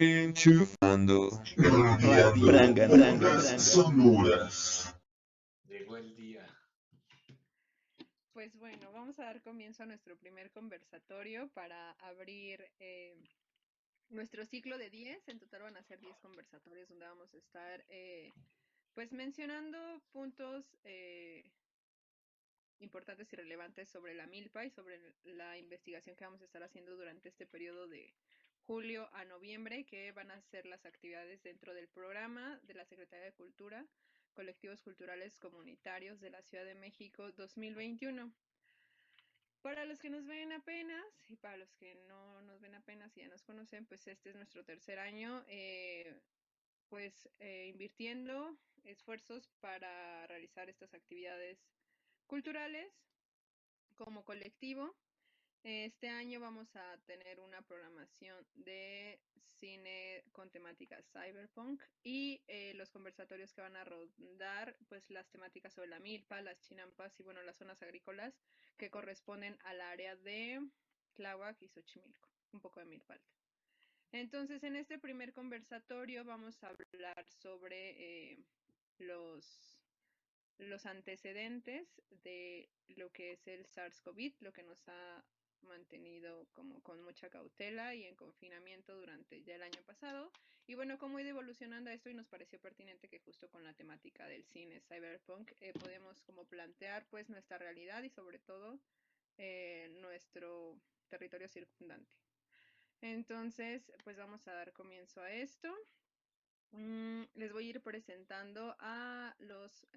Enchufando Branganas sonoras. Llegó el día. Pues bueno, vamos a dar comienzo a nuestro primer conversatorio para abrir nuestro ciclo de 10. En total van a ser 10 conversatorios donde vamos a estar pues mencionando puntos importantes y relevantes sobre la milpa y sobre la investigación que vamos a estar haciendo durante este periodo de julio a noviembre, que van a ser las actividades dentro del programa de la Secretaría de Cultura, Colectivos Culturales Comunitarios de la Ciudad de México 2021. Para los que nos ven apenas y para los que no nos ven apenas y ya nos conocen, pues este es nuestro tercer año, invirtiendo esfuerzos para realizar estas actividades culturales como colectivo. Este año vamos a tener una programación de cine con temática cyberpunk y los conversatorios que van a rondar pues las temáticas sobre la milpa, las chinampas y bueno, las zonas agrícolas que corresponden al área de Tláhuac y Xochimilco, un poco de milpa alta. Entonces, en este primer conversatorio vamos a hablar sobre los antecedentes de lo que es el SARS-CoV, lo que nos ha mantenido como con mucha cautela y en confinamiento durante ya el año pasado. Y bueno, cómo ha ido evolucionando esto y nos pareció pertinente que justo con la temática del cine cyberpunk podemos como plantear pues nuestra realidad y sobre todo nuestro territorio circundante. Entonces, pues vamos a dar comienzo a esto. Les voy a ir presentando a los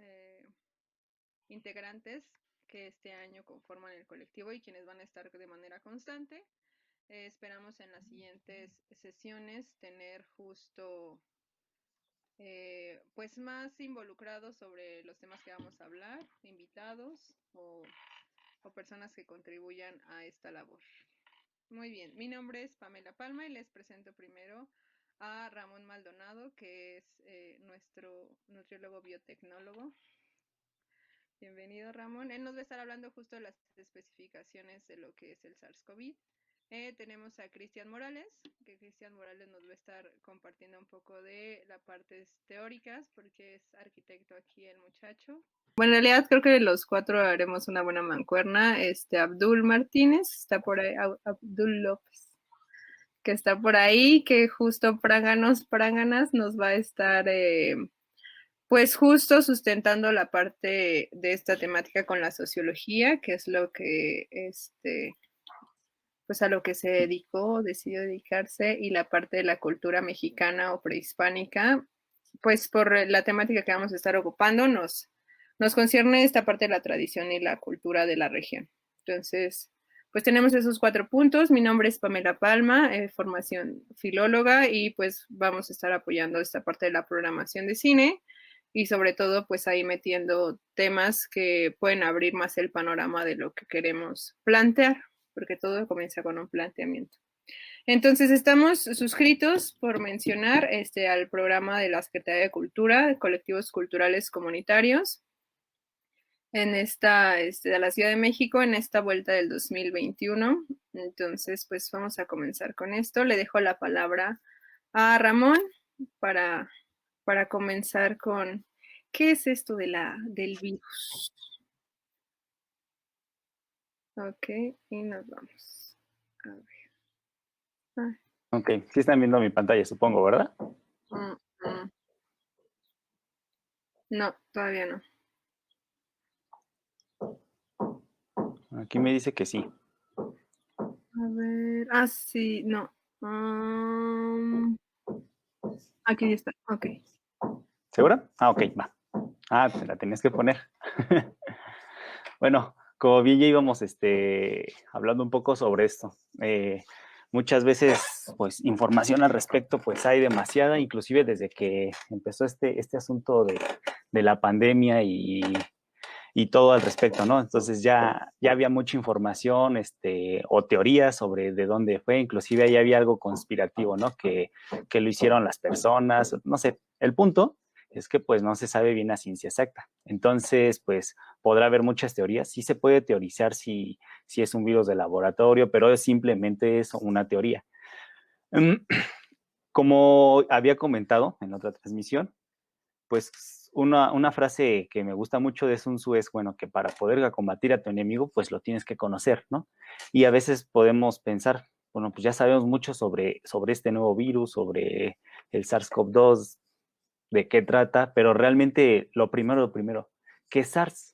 integrantes que este año conforman el colectivo y quienes van a estar de manera constante. Esperamos en las siguientes sesiones tener justo pues más involucrados sobre los temas que vamos a hablar, invitados o personas que contribuyan a esta labor. Muy bien, mi nombre es Pamela Palma y les presento primero a Ramón Maldonado, que es nuestro nutriólogo biotecnólogo. Bienvenido, Ramón. Él nos va a estar hablando justo de las especificaciones de lo que es el SARS-CoV. Tenemos a Cristian Morales, que Cristian Morales nos va a estar compartiendo un poco de las partes teóricas, porque es arquitecto aquí el muchacho. Bueno, en realidad creo que los cuatro haremos una buena mancuerna. Abdul Martínez, está por ahí, Abdul López, que está por ahí, que justo Práganas nos va a estar pues justo sustentando la parte de esta temática con la sociología, que es lo que pues a lo que se dedicó, decidió dedicarse, y la parte de la cultura mexicana o prehispánica, pues por la temática que vamos a estar ocupando, nos concierne esta parte de la tradición y la cultura de la región. Entonces, pues tenemos esos 4 puntos. Mi nombre es Pamela Palma, formación filóloga, y pues vamos a estar apoyando esta parte de la programación de cine y sobre todo pues ahí metiendo temas que pueden abrir más el panorama de lo que queremos plantear, porque todo comienza con un planteamiento. Entonces, estamos suscritos, por mencionar, al programa de la Secretaría de Cultura, de Colectivos Culturales Comunitarios, en de la Ciudad de México, en esta vuelta del 2021. Entonces, pues vamos a comenzar con esto. Le dejo la palabra a Ramón para comenzar con ¿qué es esto del virus? Ok, y nos vamos. A ver. Ok, sí están viendo mi pantalla, supongo, ¿verdad? No, todavía no. Aquí me dice que sí. A ver, sí, no. Aquí está, ok. ¿Segura? Ok, va. Te la tenías que poner. Bueno, como bien ya íbamos hablando un poco sobre esto. Muchas veces, pues, información al respecto, pues, hay demasiada, inclusive desde que empezó este asunto de la pandemia y todo al respecto, ¿no? Entonces ya había mucha información o teorías sobre de dónde fue, inclusive ahí había algo conspirativo, ¿no? Que lo hicieron las personas, no sé. El punto es que pues no se sabe bien a ciencia exacta. Entonces, pues podrá haber muchas teorías. Sí se puede teorizar si es un virus de laboratorio, pero simplemente es una teoría. como había comentado en otra transmisión, pues una frase que me gusta mucho de Sun Tzu es, bueno, que para poder combatir a tu enemigo, pues lo tienes que conocer, ¿no? Y a veces podemos pensar, bueno, pues ya sabemos mucho sobre este nuevo virus, sobre el SARS-CoV-2, de qué trata, pero realmente lo primero, ¿qué es SARS?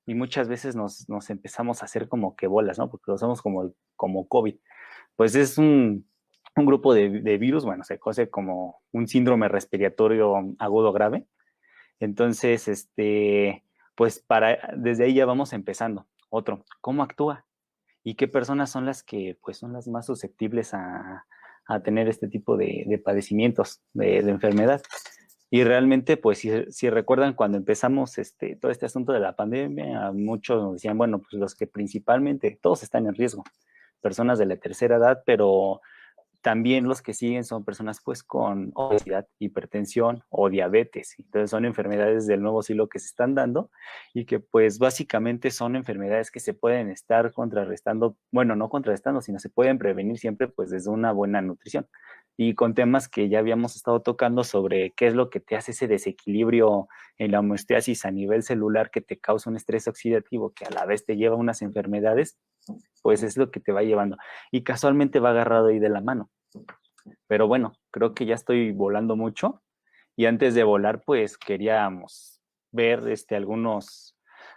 Y muchas veces nos empezamos a hacer como que bolas, ¿no? Porque lo usamos como COVID. Pues es un grupo de virus, bueno, se conoce como un síndrome respiratorio agudo grave. Entonces, pues desde ahí ya vamos empezando. Otro, ¿cómo actúa? ¿Y qué personas son las que, pues, son las más susceptibles a tener este tipo de padecimientos, de enfermedad? Y realmente, pues, si recuerdan, cuando empezamos todo este asunto de la pandemia, muchos nos decían, bueno, pues los que principalmente, todos están en riesgo, personas de la tercera edad, pero también los que siguen son personas pues con obesidad, hipertensión o diabetes. Entonces son enfermedades del nuevo siglo que se están dando y que pues básicamente son enfermedades que se pueden estar contrarrestando, bueno, no contrarrestando, sino se pueden prevenir siempre pues desde una buena nutrición. Y con temas que ya habíamos estado tocando sobre qué es lo que te hace ese desequilibrio en la homeostasis a nivel celular que te causa un estrés oxidativo que a la vez te lleva a unas enfermedades, pues es lo que te va llevando. Y casualmente va agarrado ahí de la mano. Pero bueno, creo que ya estoy volando mucho. Y antes de volar, pues queríamos ver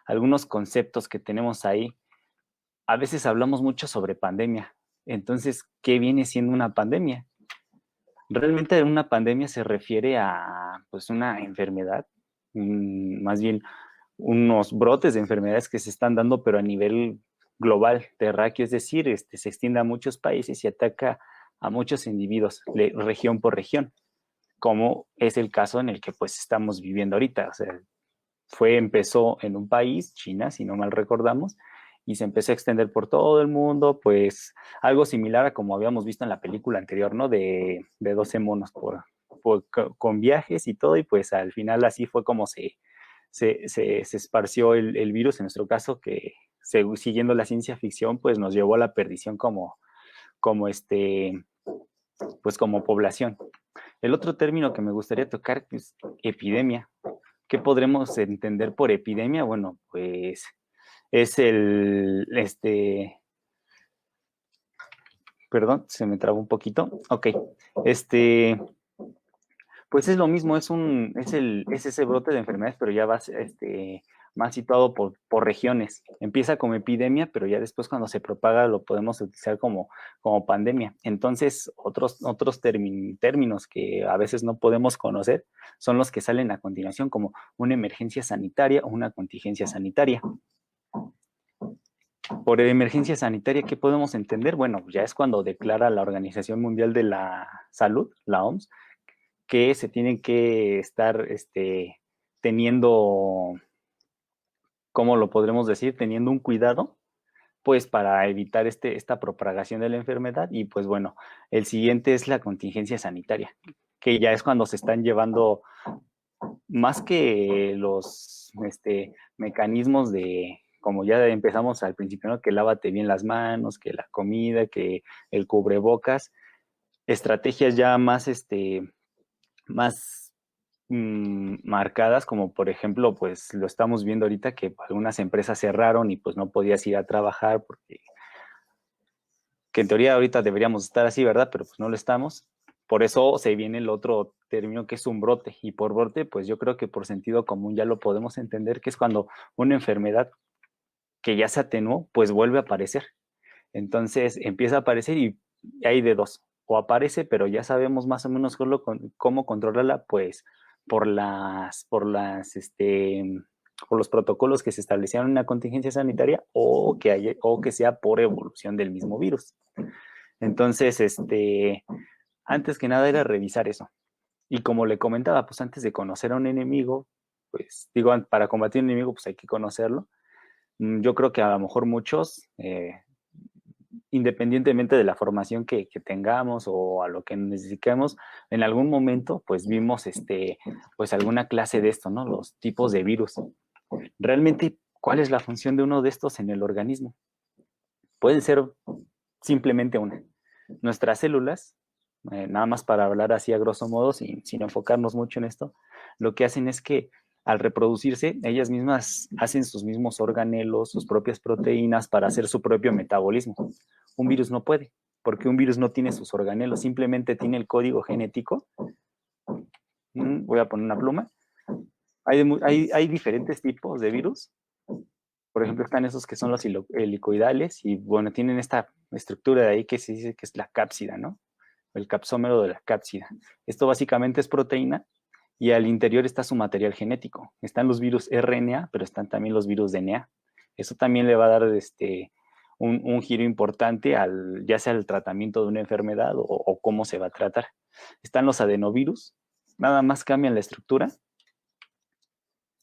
algunos conceptos que tenemos ahí. A veces hablamos mucho sobre pandemia. Entonces, ¿qué viene siendo una pandemia? Realmente una pandemia se refiere a pues una enfermedad, más bien unos brotes de enfermedades que se están dando, pero a nivel global, terráqueo, es decir, se extiende a muchos países y ataca a muchos individuos, región por región, como es el caso en el que pues estamos viviendo ahorita. O sea, empezó en un país, China, si no mal recordamos, y se empezó a extender por todo el mundo, pues algo similar a como habíamos visto en la película anterior, ¿no? De 12 monos con viajes y todo, y pues al final así fue como se esparció el virus, en nuestro caso, que siguiendo la ciencia ficción, pues nos llevó a la perdición pues como población. El otro término que me gustaría tocar es epidemia. ¿Qué podremos entender por epidemia? Bueno, pues es perdón, se me trabó un poquito. Ok, pues es lo mismo, es ese brote de enfermedades, pero ya va más situado por regiones. Empieza como epidemia, pero ya después cuando se propaga lo podemos utilizar como pandemia. Entonces, otros términos que a veces no podemos conocer son los que salen a continuación, como una emergencia sanitaria o una contingencia sanitaria. Por emergencia sanitaria, ¿qué podemos entender? Bueno, ya es cuando declara la Organización Mundial de la Salud, la OMS, que se tienen que estar teniendo, ¿cómo lo podremos decir? Teniendo un cuidado, pues para evitar esta propagación de la enfermedad. Y pues bueno, el siguiente es la contingencia sanitaria, que ya es cuando se están llevando más que los mecanismos de, como ya empezamos al principio, ¿no? Que lávate bien las manos, que la comida, que el cubrebocas, estrategias ya más marcadas, como por ejemplo, pues lo estamos viendo ahorita que algunas empresas cerraron y pues no podías ir a trabajar porque, que en teoría ahorita deberíamos estar así, ¿verdad? Pero pues no lo estamos. Por eso se viene el otro término que es un brote. Y por brote, pues yo creo que por sentido común ya lo podemos entender, que es cuando una enfermedad que ya se atenuó, pues vuelve a aparecer. Entonces empieza a aparecer y hay de dos. O aparece, pero ya sabemos más o menos cómo controlarla, pues por los protocolos que se establecieron en la contingencia sanitaria o que sea por evolución del mismo virus. Entonces, antes que nada era revisar eso. Y como le comentaba, pues antes de conocer a un enemigo, pues digo, para combatir a un enemigo, pues hay que conocerlo. Yo creo que a lo mejor muchos, independientemente de la formación que tengamos o a lo que necesitemos, en algún momento pues vimos pues alguna clase de esto, ¿no? Los tipos de virus. Realmente, ¿cuál es la función de uno de estos en el organismo? Puede ser simplemente una. Nuestras células nada más para hablar así a grosso modo, sin enfocarnos mucho en esto, lo que hacen es que al reproducirse, ellas mismas hacen sus mismos organelos, sus propias proteínas para hacer su propio metabolismo. Un virus no puede, porque un virus no tiene sus organelos, simplemente tiene el código genético. Voy a poner una pluma. Hay diferentes tipos de virus. Por ejemplo, están esos que son los helicoidales y, bueno, tienen esta estructura de ahí que se dice que es la cápsida, ¿no? El capsómero de la cápsida. Esto básicamente es proteína y al interior está su material genético. Están los virus RNA, pero están también los virus DNA. Eso también le va a dar un giro importante ya sea al tratamiento de una enfermedad o cómo se va a tratar. Están los adenovirus, nada más cambian la estructura,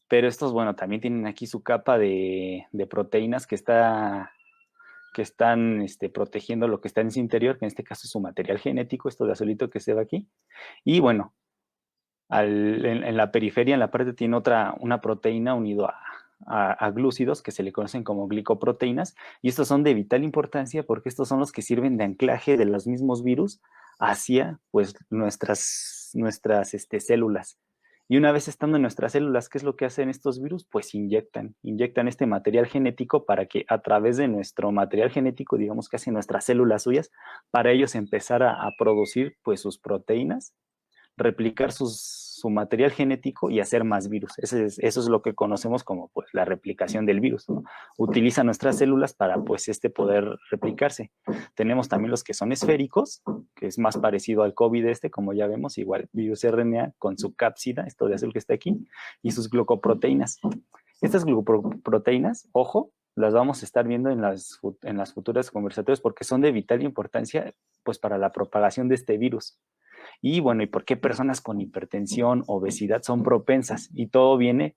pero estos, bueno, también tienen aquí su capa de proteínas que están protegiendo lo que está en su interior, que en este caso es su material genético, esto de azulito que se ve aquí. Y bueno, en la periferia, en la parte, tiene una proteína unido a glúcidos que se le conocen como glicoproteínas, y estos son de vital importancia porque estos son los que sirven de anclaje de los mismos virus hacia pues nuestras células. Y una vez estando en nuestras células, ¿qué es lo que hacen estos virus? Pues inyectan este material genético para que a través de nuestro material genético, digamos que hacen nuestras células suyas, para ellos empezar a producir pues sus proteínas, replicar su material genético y hacer más virus. Eso es lo que conocemos como pues la replicación del virus, ¿no? Utiliza nuestras células para pues poder replicarse. Tenemos también los que son esféricos, que es más parecido al COVID como ya vemos, igual virus RNA con su cápsida, esto de azul que está aquí, y sus glucoproteínas. Estas glucoproteínas, ojo, las vamos a estar viendo en las futuras conversatorias porque son de vital importancia pues para la propagación de este virus. Y bueno, ¿y por qué personas con hipertensión, obesidad son propensas? Y todo viene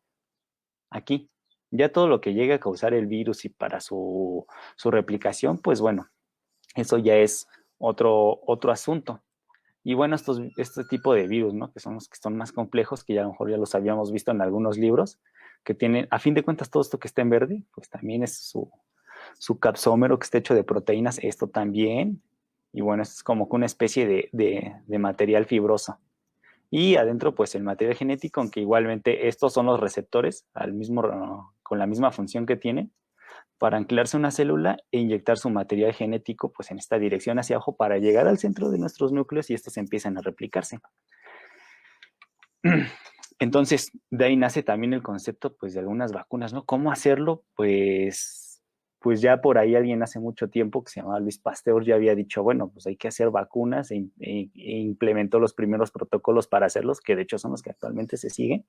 aquí. Ya todo lo que llega a causar el virus y para su replicación, pues bueno, eso ya es otro asunto. Y bueno, este tipo de virus, ¿no? Que son los que son más complejos, que ya a lo mejor ya los habíamos visto en algunos libros, que tienen, a fin de cuentas, todo esto que está en verde, pues también es su capsómero que está hecho de proteínas, esto también. Y bueno, es como que una especie de material fibroso. Y adentro, pues el material genético, aunque igualmente estos son los receptores con la misma función que tienen para anclarse a una célula e inyectar su material genético pues en esta dirección hacia abajo para llegar al centro de nuestros núcleos y estos empiezan a replicarse. Entonces, de ahí nace también el concepto pues de algunas vacunas, ¿no? ¿Cómo hacerlo? Pues ya por ahí alguien hace mucho tiempo que se llamaba Luis Pasteur ya había dicho, bueno, pues hay que hacer vacunas e implementó los primeros protocolos para hacerlos, que de hecho son los que actualmente se siguen.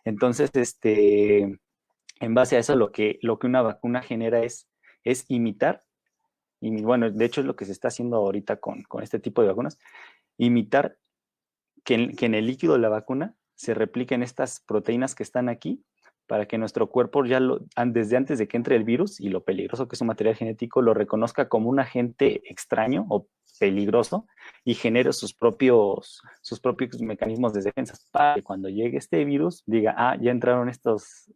Entonces, en base a eso, lo que una vacuna genera es imitar, y bueno, de hecho es lo que se está haciendo ahorita con este tipo de vacunas, imitar que en el líquido de la vacuna se repliquen estas proteínas que están aquí para que nuestro cuerpo ya desde antes de que entre el virus y lo peligroso que es su material genético, lo reconozca como un agente extraño o peligroso y genere sus propios mecanismos de defensa para que cuando llegue este virus diga, ya entraron estos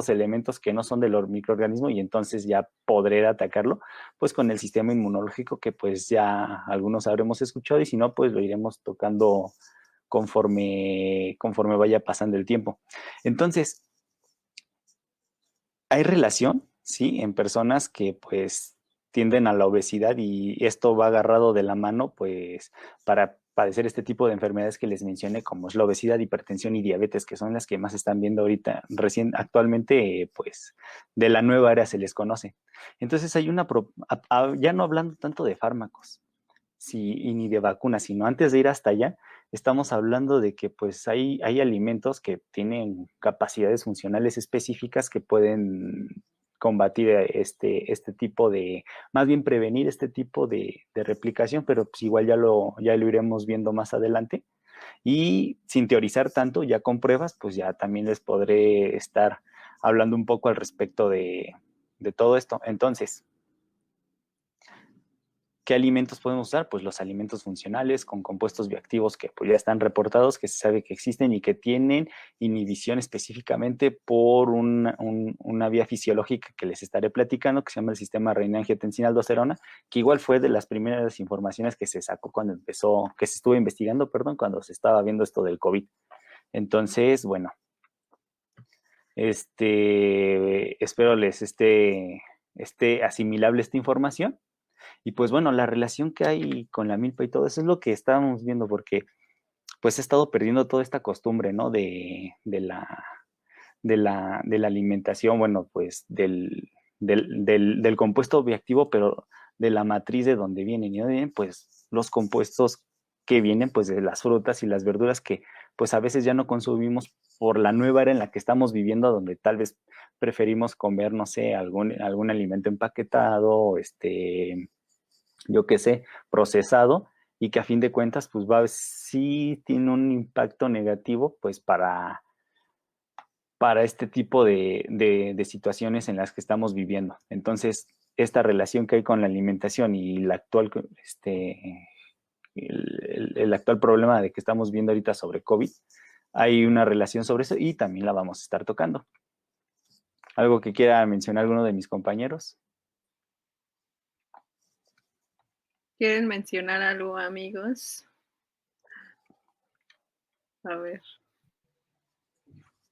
elementos que no son del microorganismo y entonces ya podré atacarlo, pues con el sistema inmunológico que pues ya algunos habremos escuchado y si no, pues lo iremos tocando conforme vaya pasando el tiempo. Entonces, hay relación, ¿sí? En personas que pues tienden a la obesidad y esto va agarrado de la mano pues para padecer este tipo de enfermedades que les mencioné, como es la obesidad, hipertensión y diabetes, que son las que más están viendo ahorita, actualmente, pues, de la nueva era se les conoce. Entonces hay ya no hablando tanto de fármacos, y ni de vacunas, sino antes de ir hasta allá, estamos hablando de que pues hay alimentos que tienen capacidades funcionales específicas que pueden combatir este tipo más bien prevenir este tipo de replicación, pero pues igual ya lo iremos viendo más adelante. Y sin teorizar tanto, ya con pruebas, pues ya también les podré estar hablando un poco al respecto de todo esto. Entonces, ¿qué alimentos podemos usar? Pues los alimentos funcionales con compuestos bioactivos que pues, ya están reportados, que se sabe que existen y que tienen inhibición específicamente por una vía fisiológica que les estaré platicando, que se llama el sistema renina-angiotensina-aldosterona, que igual fue de las primeras informaciones que se sacó cuando que se estuvo investigando, cuando se estaba viendo esto del COVID. Entonces, bueno, espero les esté asimilable esta información. Y pues bueno, la relación que hay con la milpa y todo eso es lo que estábamos viendo, porque pues he estado perdiendo toda esta costumbre, ¿no? De la alimentación, bueno, pues del compuesto bioactivo, pero de la matriz de donde vienen. ¿Y dónde vienen? Pues los compuestos que vienen pues de las frutas y las verduras que pues a veces ya no consumimos por la nueva era en la que estamos viviendo, donde tal vez preferimos comer, no sé, algún alimento empaquetado, yo qué sé, procesado, y que a fin de cuentas, pues sí tiene un impacto negativo, pues para este tipo de situaciones en las que estamos viviendo. Entonces, esta relación que hay con la alimentación y la actual, el actual problema de que estamos viendo ahorita sobre COVID, hay una relación sobre eso y también la vamos a estar tocando. ¿Algo que quiera mencionar alguno de mis compañeros? ¿Quieren mencionar algo, amigos? A ver.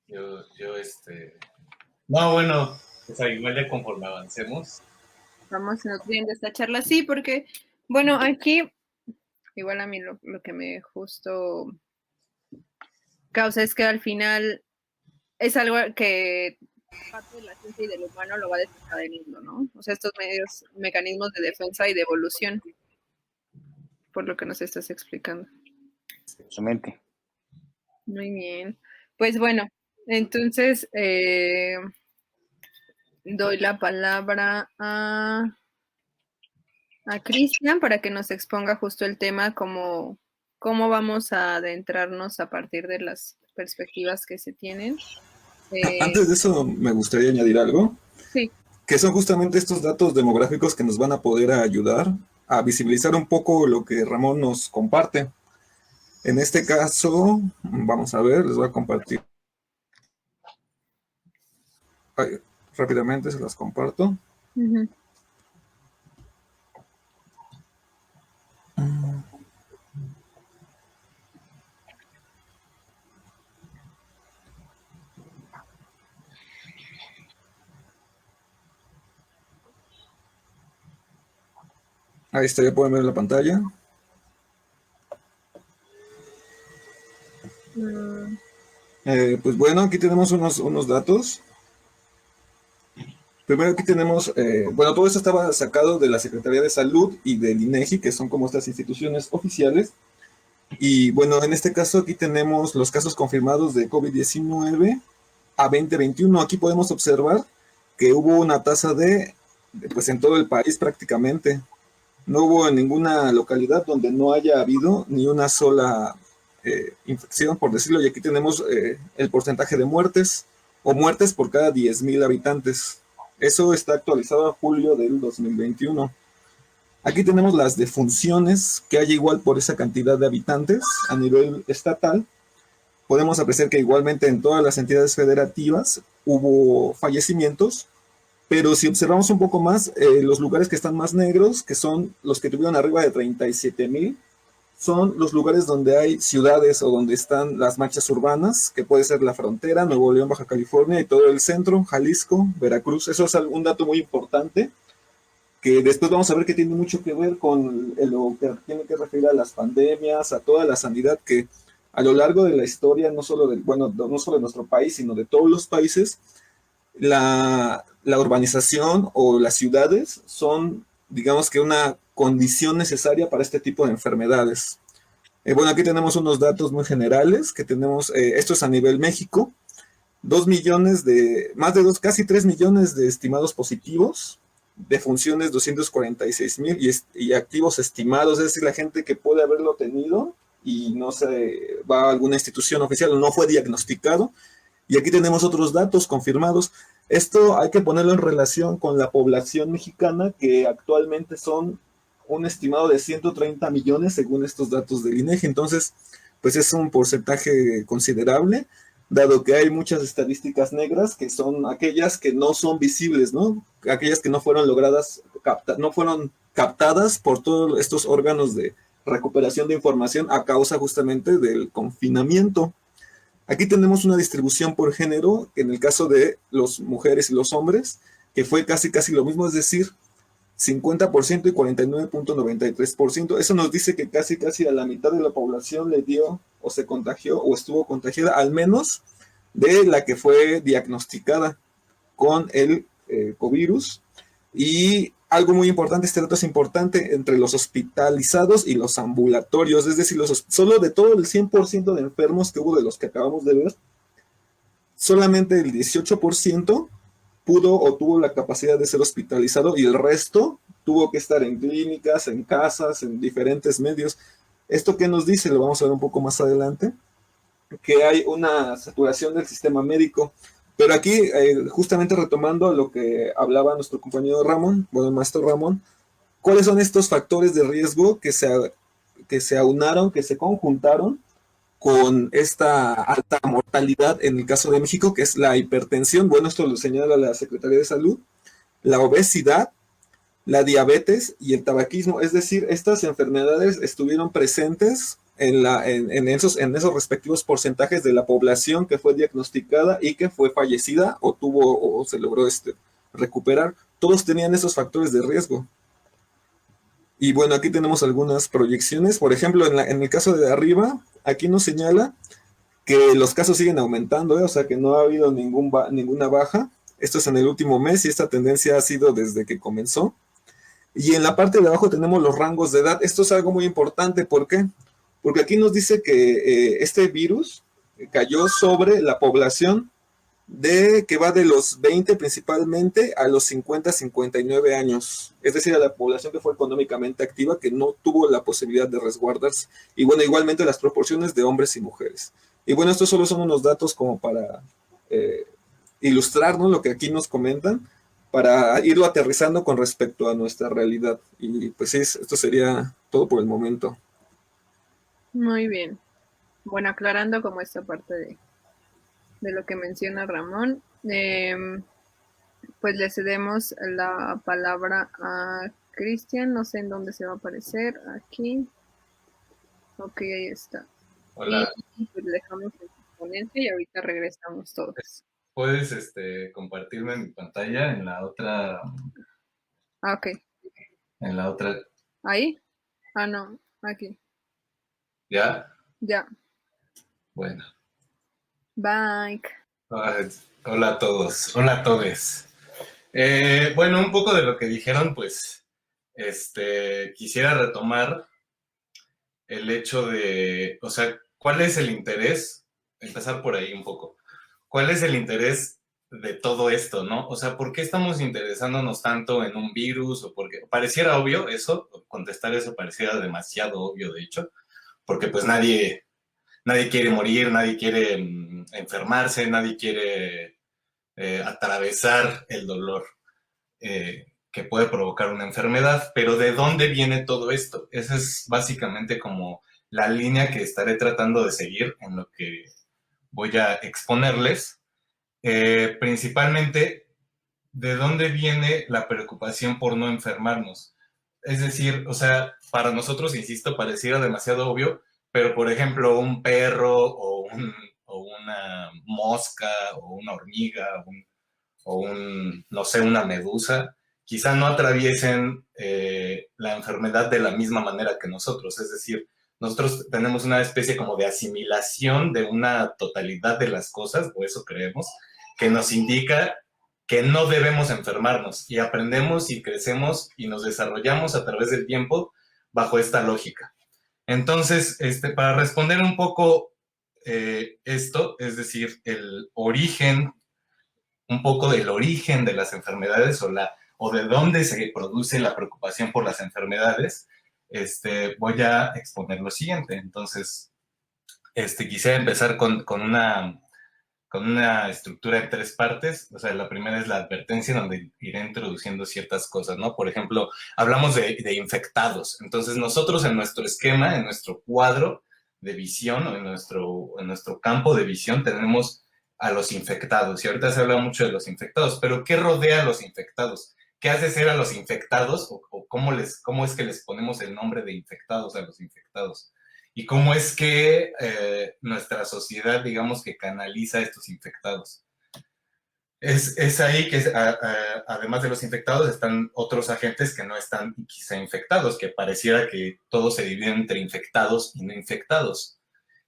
Yo, No, bueno, pues ahí igual de conforme avancemos. Vamos nutriendo esta charla, sí, porque, bueno, aquí, igual a mí lo que me justo causa es que al final es algo que parte de la ciencia y del humano lo va desencadenando, ¿no? O sea, estos mecanismos de defensa y de evolución, por lo que nos estás explicando. Exactamente. Muy bien. Pues bueno, entonces doy la palabra a Cristian para que nos exponga justo el tema, cómo vamos a adentrarnos a partir de las perspectivas que se tienen. Antes de eso, me gustaría añadir algo. Sí. Que son justamente estos datos demográficos que nos van a poder ayudar a visibilizar un poco lo que Ramón nos comparte. En este caso, vamos a ver, les voy a compartir. Rápidamente se las comparto. Uh-huh. Ahí está, ya pueden ver la pantalla. Pues bueno, aquí tenemos unos datos. Primero aquí tenemos, bueno, todo esto estaba sacado de la Secretaría de Salud y del INEGI, que son como estas instituciones oficiales. Y bueno, en este caso aquí tenemos los casos confirmados de COVID-19 a 2021. Aquí podemos observar que hubo una tasa pues en todo el país prácticamente. No hubo en ninguna localidad donde no haya habido ni una sola infección, por decirlo, y aquí tenemos el porcentaje de muertes o muertes por cada 10,000 habitantes. Eso está actualizado a julio del 2021. Aquí tenemos las defunciones que hay igual por esa cantidad de habitantes a nivel estatal. Podemos apreciar que igualmente en todas las entidades federativas hubo fallecimientos, pero si observamos un poco más, los lugares que están más negros, que son los que tuvieron arriba de 37,000, son los lugares donde hay ciudades o donde están las manchas urbanas, que puede ser la frontera, Nuevo León, Baja California y todo el centro, Jalisco, Veracruz. Eso es un dato muy importante, que después vamos a ver que tiene mucho que ver con lo que tiene que referir a las pandemias, a toda la sanidad que a lo largo de la historia, no solo no solo de nuestro país, sino de todos los países, la urbanización o las ciudades son, digamos que una condición necesaria para este tipo de enfermedades. Bueno, aquí tenemos unos datos muy generales que tenemos, esto es a nivel México, 2 millones casi 3 millones de estimados positivos, defunciones 246,000 y activos estimados, es decir, la gente que puede haberlo tenido y no se va a alguna institución oficial o no fue diagnosticado. Y aquí tenemos otros datos confirmados. Esto hay que ponerlo en relación con la población mexicana, que actualmente son un estimado de 130 millones según estos datos del INEGI. Entonces, pues es un porcentaje considerable, dado que hay muchas estadísticas negras que son aquellas que no son visibles, ¿no? Aquellas que no fueron logradas, no fueron captadas por todos estos órganos de recuperación de información a causa justamente del confinamiento. Aquí tenemos una distribución por género, en el caso de las mujeres y los hombres, que fue casi lo mismo, es decir, 50% y 49.93%. Eso nos dice que casi a la mitad de la población le dio o se contagió o estuvo contagiada, al menos de la que fue diagnosticada con el covirus. Y algo muy importante, este dato es importante, entre los hospitalizados y los ambulatorios, es decir, solo de todo el 100% de enfermos que hubo de los que acabamos de ver, solamente el 18% pudo o tuvo la capacidad de ser hospitalizado y el resto tuvo que estar en clínicas, en casas, en diferentes medios. ¿Esto qué nos dice? Lo vamos a ver un poco más adelante, que hay una saturación del sistema médico. Pero aquí, justamente retomando lo que hablaba nuestro compañero Ramón, bueno, el maestro Ramón, ¿cuáles son estos factores de riesgo que se aunaron, que se conjuntaron con esta alta mortalidad en el caso de México, que es la hipertensión? Bueno, esto lo señala la Secretaría de Salud, la obesidad, la diabetes y el tabaquismo. Es decir, estas enfermedades estuvieron presentes en esos respectivos porcentajes de la población que fue diagnosticada y que fue fallecida o se logró recuperar. Todos tenían esos factores de riesgo. Y bueno, aquí tenemos algunas proyecciones. Por ejemplo, en el caso de arriba, aquí nos señala que los casos siguen aumentando, o sea que no ha habido ninguna baja. Esto es en el último mes y esta tendencia ha sido desde que comenzó. Y en la parte de abajo tenemos los rangos de edad. Esto es algo muy importante. ¿Por qué? Porque aquí nos dice que este virus cayó sobre la población que va de los 20 principalmente a los 50-59 años. Es decir, a la población que fue económicamente activa, que no tuvo la posibilidad de resguardarse. Y bueno, igualmente las proporciones de hombres y mujeres. Y bueno, estos solo son unos datos como para ilustrarnos lo que aquí nos comentan, para irlo aterrizando con respecto a nuestra realidad. Y pues sí, esto sería todo por el momento. Muy bien. Bueno, aclarando como esta parte de lo que menciona Ramón, pues le cedemos la palabra a Cristian, no sé en dónde se va a aparecer, aquí. Ok, ahí está. Hola. Y pues dejamos el ponente y ahorita regresamos todos. ¿Puedes compartirme mi pantalla en la otra? Ah, ok. En la otra. ¿Ahí? Ah, no, aquí. ¿Ya? Ya. Bueno. Bye. Hola a todos. Hola a todos. Bueno, un poco de lo que dijeron, pues, quisiera retomar el hecho de, o sea, ¿cuál es el interés? Empezar por ahí un poco. ¿Cuál es el interés de todo esto, no? O sea, ¿por qué estamos interesándonos tanto en un virus? O porque pareciera obvio eso, contestar eso pareciera demasiado obvio, de hecho, porque pues nadie quiere morir, nadie quiere enfermarse, nadie quiere atravesar el dolor que puede provocar una enfermedad. Pero ¿de dónde viene todo esto? Esa es básicamente como la línea que estaré tratando de seguir en lo que voy a exponerles. Principalmente, ¿de dónde viene la preocupación por no enfermarnos? Es decir, o sea, para nosotros, insisto, pareciera demasiado obvio, pero por ejemplo, un perro o una mosca o una hormiga no sé, una medusa, quizá no atraviesen la enfermedad de la misma manera que nosotros. Es decir, nosotros tenemos una especie como de asimilación de una totalidad de las cosas, o eso creemos, que nos indica que no debemos enfermarnos, y aprendemos y crecemos y nos desarrollamos a través del tiempo bajo esta lógica. Entonces, para responder un poco esto, es decir, un poco del origen de las enfermedades o de dónde se produce la preocupación por las enfermedades, voy a exponer lo siguiente. Entonces, quisiera empezar con una con una estructura en 3 partes. O sea, la primera es la advertencia, donde iré introduciendo ciertas cosas, ¿no? Por ejemplo, hablamos de infectados. Entonces, nosotros en nuestro esquema, en nuestro cuadro de visión, o en nuestro campo de visión, tenemos a los infectados. Y ahorita se habla mucho de los infectados, pero ¿qué rodea a los infectados? ¿Qué hace ser a los infectados? ¿O cómo es que les ponemos el nombre de infectados a los infectados? Y cómo es que nuestra sociedad, digamos, que canaliza a estos infectados. Es ahí que, además de los infectados, están otros agentes que no están quizá infectados, que pareciera que todo se divide entre infectados y no infectados.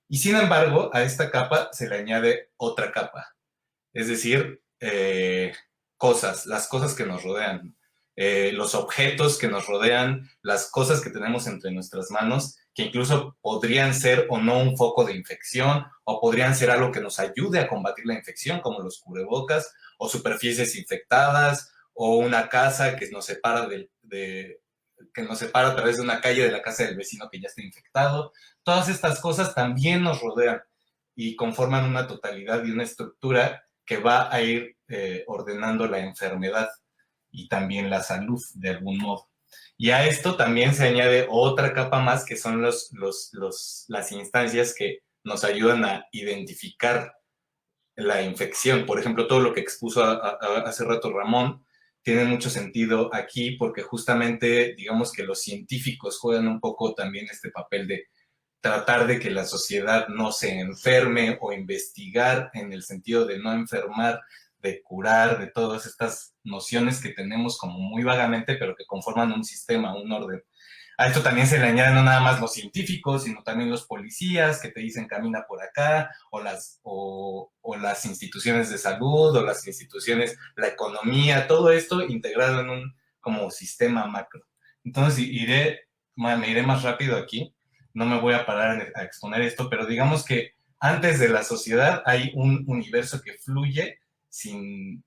Y sin embargo, a esta capa se le añade otra capa, es decir, las cosas que nos rodean, los objetos que nos rodean, las cosas que tenemos entre nuestras manos, que incluso podrían ser o no un foco de infección, o podrían ser algo que nos ayude a combatir la infección, como los cubrebocas, o superficies infectadas, o una casa que nos separa que nos separa a través de una calle de la casa del vecino que ya está infectado. Todas estas cosas también nos rodean y conforman una totalidad y una estructura que va a ir ordenando la enfermedad y también la salud, de algún modo. Y a esto también se añade otra capa más, que son las instancias que nos ayudan a identificar la infección. Por ejemplo, todo lo que expuso hace rato Ramón tiene mucho sentido aquí, porque justamente, digamos que los científicos juegan un poco también este papel de tratar de que la sociedad no se enferme, o investigar en el sentido de no enfermar, de curar, de todas estas nociones que tenemos como muy vagamente, pero que conforman un sistema, un orden. A esto también se le añaden no nada más los científicos, sino también los policías que te dicen camina por acá, o las instituciones de salud, o las instituciones, la economía, todo esto integrado en un como sistema macro. Entonces me iré más rápido aquí, no me voy a parar a exponer esto, pero digamos que antes de la sociedad hay un universo que fluye sin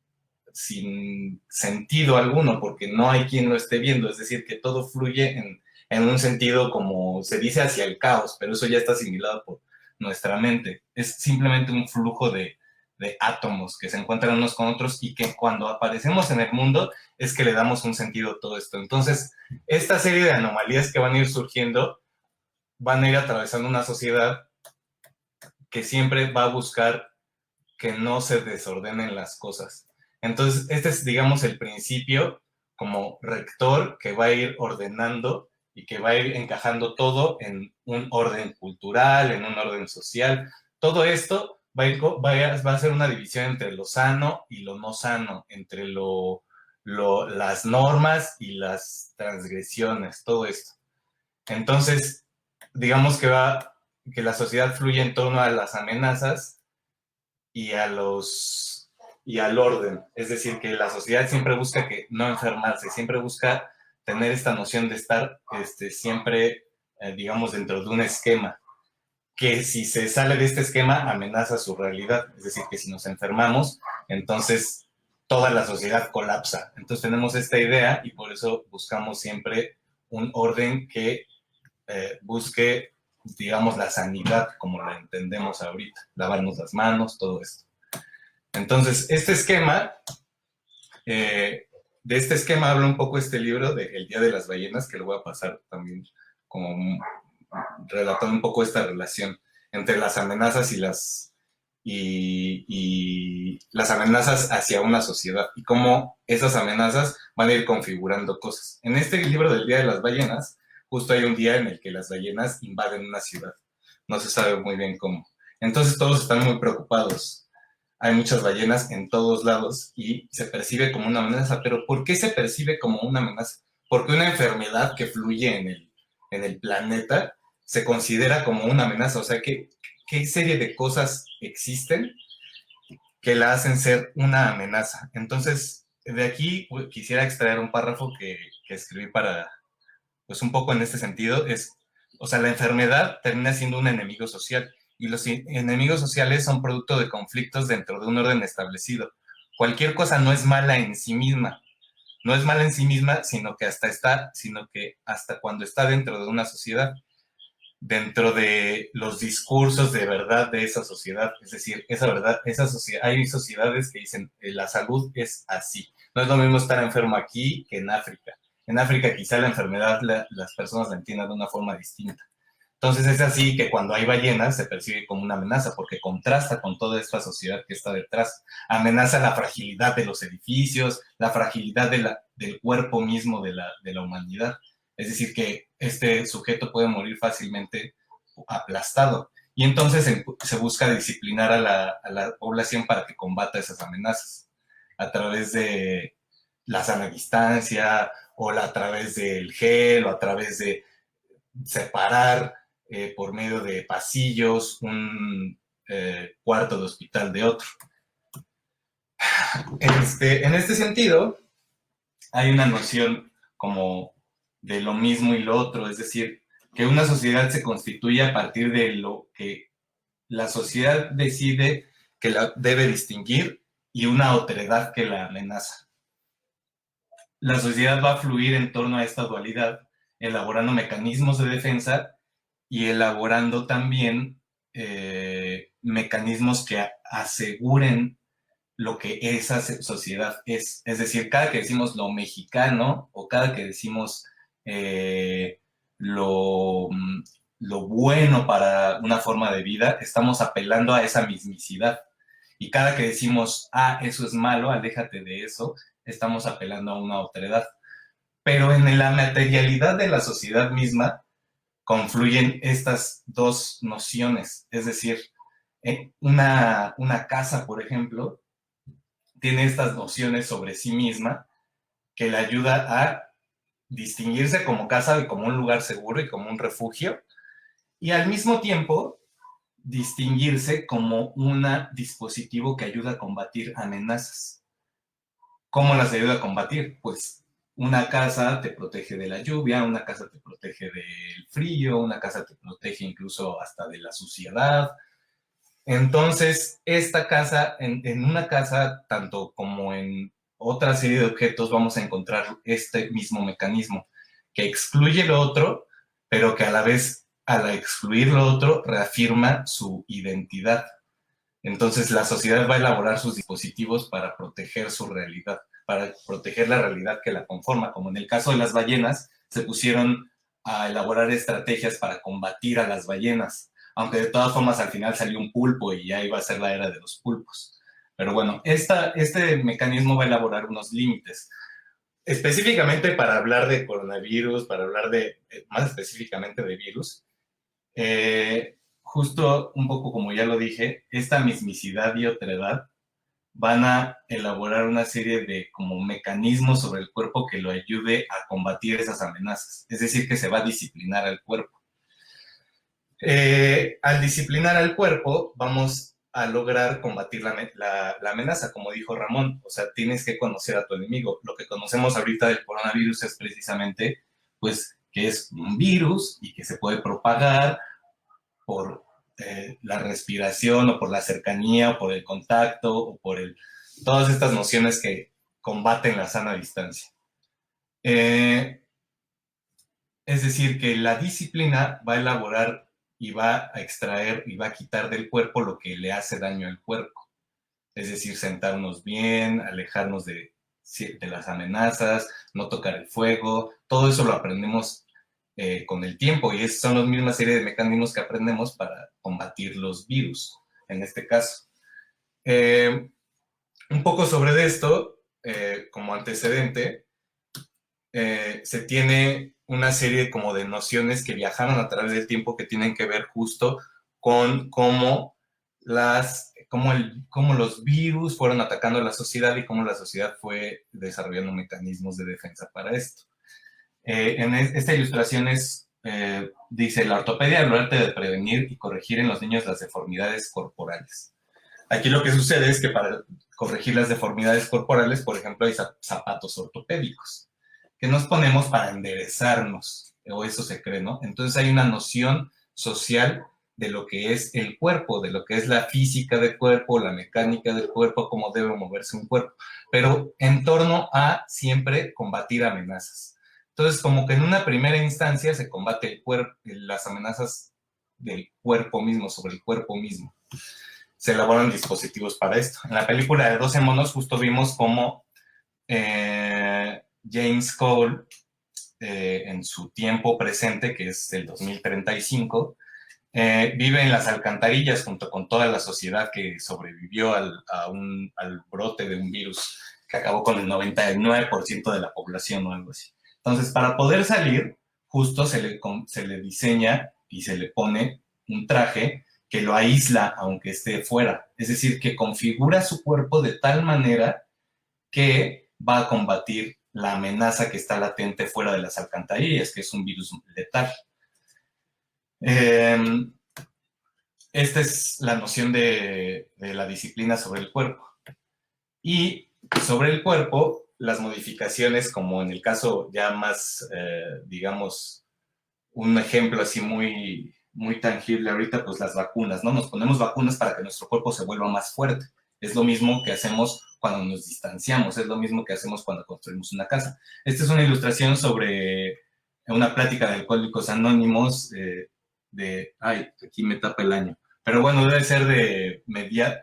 sentido alguno, porque no hay quien lo esté viendo, es decir, que todo fluye en un sentido, como se dice, hacia el caos, pero eso ya está asimilado por nuestra mente. Es simplemente un flujo de átomos que se encuentran unos con otros, y que cuando aparecemos en el mundo es que le damos un sentido a todo esto. Entonces, esta serie de anomalías que van a ir surgiendo van a ir atravesando una sociedad que siempre va a buscar que no se desordenen las cosas. Entonces, este es, digamos, el principio como rector que va a ir ordenando y que va a ir encajando todo en un orden cultural, en un orden social. Todo esto va a ser una división entre lo sano y lo no sano, entre las normas y las transgresiones, todo esto. Entonces, digamos que la sociedad fluye en torno a las amenazas y al orden. Es decir, que la sociedad siempre busca que no enfermarse, siempre busca tener esta noción de estar siempre, digamos, dentro de un esquema, que si se sale de este esquema amenaza su realidad. Es decir, que si nos enfermamos, entonces toda la sociedad colapsa. Entonces tenemos esta idea, y por eso buscamos siempre un orden que busque, digamos, la sanidad como la entendemos ahorita, lavarnos las manos, todo esto. Entonces, este esquema, de este esquema habla un poco este libro de El Día de las Ballenas, que lo voy a pasar también como relatando un poco esta relación entre las amenazas y las amenazas hacia una sociedad, y cómo esas amenazas van a ir configurando cosas. En este libro del Día de las Ballenas, justo hay un día en el que las ballenas invaden una ciudad. No se sabe muy bien cómo. Entonces todos están muy preocupados. Hay muchas ballenas en todos lados y se percibe como una amenaza. ¿Pero por qué se percibe como una amenaza? Porque una enfermedad que fluye en el planeta se considera como una amenaza. O sea, ¿qué serie de cosas existen que la hacen ser una amenaza? Entonces, de aquí quisiera extraer un párrafo que escribí para, pues un poco en este sentido, o sea, la enfermedad termina siendo un enemigo social, y los enemigos sociales son producto de conflictos dentro de un orden establecido. Cualquier cosa no es mala en sí misma, sino que hasta cuando está dentro de una sociedad. dentro de los discursos de verdad de esa sociedad. Es decir, esa verdad, hay sociedades que dicen la salud es así. No es lo mismo estar enfermo aquí que en África. En África quizá la enfermedad las personas la entiendan de una forma distinta. Entonces es así que cuando hay ballenas se percibe como una amenaza porque contrasta con toda esta sociedad que está detrás. Amenaza la fragilidad de los edificios, la fragilidad del cuerpo mismo de la humanidad. Es decir, que este sujeto puede morir fácilmente aplastado. Y entonces se busca disciplinar a la población para que combata esas amenazas a través de la sana distancia o a través del gel o a través de separar por medio de pasillos un cuarto de hospital de otro. En este sentido, hay una noción como de lo mismo y lo otro, es decir, que una sociedad se constituye a partir de lo que la sociedad decide que la debe distinguir y una otredad que la amenaza. La sociedad va a fluir en torno a esta dualidad, elaborando mecanismos de defensa y elaborando también mecanismos que aseguren lo que esa sociedad es. Es decir, cada que decimos lo mexicano o cada que decimos lo bueno para una forma de vida, estamos apelando a esa mismicidad. Y cada que decimos, eso es malo, aléjate de eso, estamos apelando a una otredad. Pero en la materialidad de la sociedad misma confluyen estas dos nociones. Es decir, una casa, por ejemplo, tiene estas nociones sobre sí misma que le ayuda a distinguirse como casa y como un lugar seguro y como un refugio, y al mismo tiempo distinguirse como un dispositivo que ayuda a combatir amenazas. ¿Cómo las ayuda a combatir? Pues una casa te protege de la lluvia, una casa te protege del frío, una casa te protege incluso hasta de la suciedad. Entonces, esta casa, en una casa, tanto como en otra serie de objetos, vamos a encontrar este mismo mecanismo que excluye lo otro, pero que a la vez, al excluir lo otro, reafirma su identidad. Entonces, la sociedad va a elaborar sus dispositivos para proteger su realidad, para proteger la realidad que la conforma. Como en el caso de las ballenas, se pusieron a elaborar estrategias para combatir a las ballenas, aunque de todas formas al final salió un pulpo y ya iba a ser la era de los pulpos. Pero bueno, este mecanismo va a elaborar unos límites. Específicamente para hablar de coronavirus, para hablar más específicamente de virus, justo un poco como ya lo dije, esta mismicidad y otredad van a elaborar una serie de como mecanismos sobre el cuerpo que lo ayude a combatir esas amenazas. Es decir, que se va a disciplinar al cuerpo. Al disciplinar al cuerpo, vamos a lograr combatir la amenaza, como dijo Ramón. O sea, tienes que conocer a tu enemigo. Lo que conocemos ahorita del coronavirus es precisamente, pues, que es un virus y que se puede propagar por la respiración o por la cercanía o por el contacto o por todas estas nociones que combaten la sana distancia. Es decir, que la disciplina va a elaborar y va a extraer y va a quitar del cuerpo lo que le hace daño al cuerpo. Es decir, sentarnos bien, alejarnos de las amenazas, no tocar el fuego. Todo eso lo aprendemos con el tiempo y son las mismas serie de mecanismos que aprendemos para combatir los virus, en este caso. Un poco sobre esto, como antecedente, se tiene una serie como de nociones que viajaron a través del tiempo que tienen que ver justo con cómo los virus fueron atacando a la sociedad y cómo la sociedad fue desarrollando mecanismos de defensa para esto. En esta ilustración dice, la ortopedia es el arte de prevenir y corregir en los niños las deformidades corporales. Aquí lo que sucede es que para corregir las deformidades corporales, por ejemplo, hay zapatos ortopédicos que nos ponemos para enderezarnos, o eso se cree, ¿no? Entonces hay una noción social de lo que es el cuerpo, de lo que es la física del cuerpo, la mecánica del cuerpo, cómo debe moverse un cuerpo, pero en torno a siempre combatir amenazas. Entonces, como que en una primera instancia se combate el cuerpo, las amenazas del cuerpo mismo, sobre el cuerpo mismo. Se elaboran dispositivos para esto. En la película de 12 monos justo vimos cómo James Cole, en su tiempo presente, que es el 2035, vive en las alcantarillas junto con toda la sociedad que sobrevivió al brote de un virus que acabó con el 99% de la población o algo así. Entonces, para poder salir, justo se le diseña y se le pone un traje que lo aísla aunque esté fuera. Es decir, que configura su cuerpo de tal manera que va a combatir la amenaza que está latente fuera de las alcantarillas, que es un virus letal. Esta es la noción de la disciplina sobre el cuerpo. Y sobre el cuerpo, las modificaciones, como en el caso ya más, digamos, un ejemplo así muy, muy tangible ahorita, pues las vacunas, ¿no? Nos ponemos vacunas para que nuestro cuerpo se vuelva más fuerte. Es lo mismo que hacemos cuando nos distanciamos, es lo mismo que hacemos cuando construimos una casa. Esta es una ilustración sobre una plática de Alcohólicos Anónimos ay, aquí me tapa el año. Pero bueno, debe ser de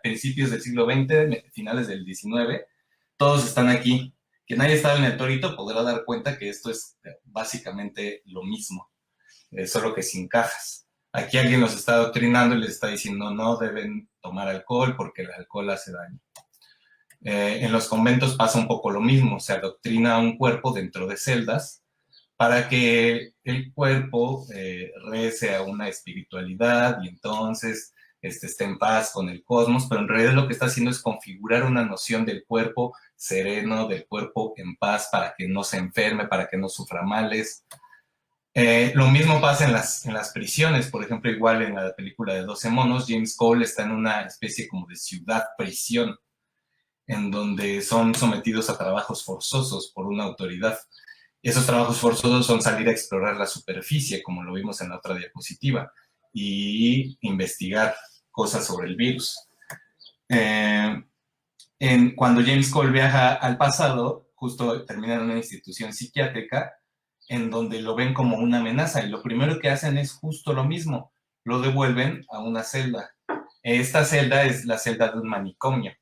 principios del siglo XX, finales del XIX. Todos están aquí. Quien haya estado en el Torito podrá dar cuenta que esto es básicamente lo mismo, solo que sin cajas. Aquí alguien los está adoctrinando y les está diciendo no deben tomar alcohol porque el alcohol hace daño. En los conventos pasa un poco lo mismo, se adoctrina a un cuerpo dentro de celdas para que el cuerpo rece a una espiritualidad y entonces esté en paz con el cosmos, pero en realidad lo que está haciendo es configurar una noción del cuerpo sereno, del cuerpo en paz, para que no se enferme, para que no sufra males. Lo mismo pasa en las prisiones, por ejemplo, igual en la película de 12 monos, James Cole está en una especie como de ciudad-prisión, en donde son sometidos a trabajos forzosos por una autoridad. Esos trabajos forzosos son salir a explorar la superficie, como lo vimos en la otra diapositiva, y investigar cosas sobre el virus. Cuando James Cole viaja al pasado, justo termina en una institución psiquiátrica, en donde lo ven como una amenaza, y lo primero que hacen es justo lo mismo, lo devuelven a una celda. Esta celda es la celda de un manicomio,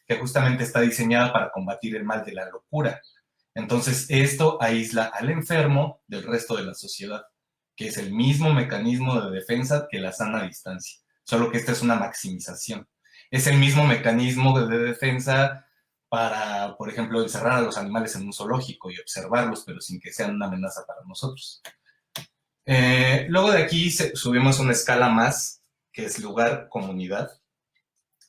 que justamente está diseñada para combatir el mal de la locura. Entonces, esto aísla al enfermo del resto de la sociedad, que es el mismo mecanismo de defensa que la sana distancia, solo que esta es una maximización. Es el mismo mecanismo de defensa para, por ejemplo, encerrar a los animales en un zoológico y observarlos, pero sin que sean una amenaza para nosotros. Luego de aquí subimos una escala más, que es lugar-comunidad.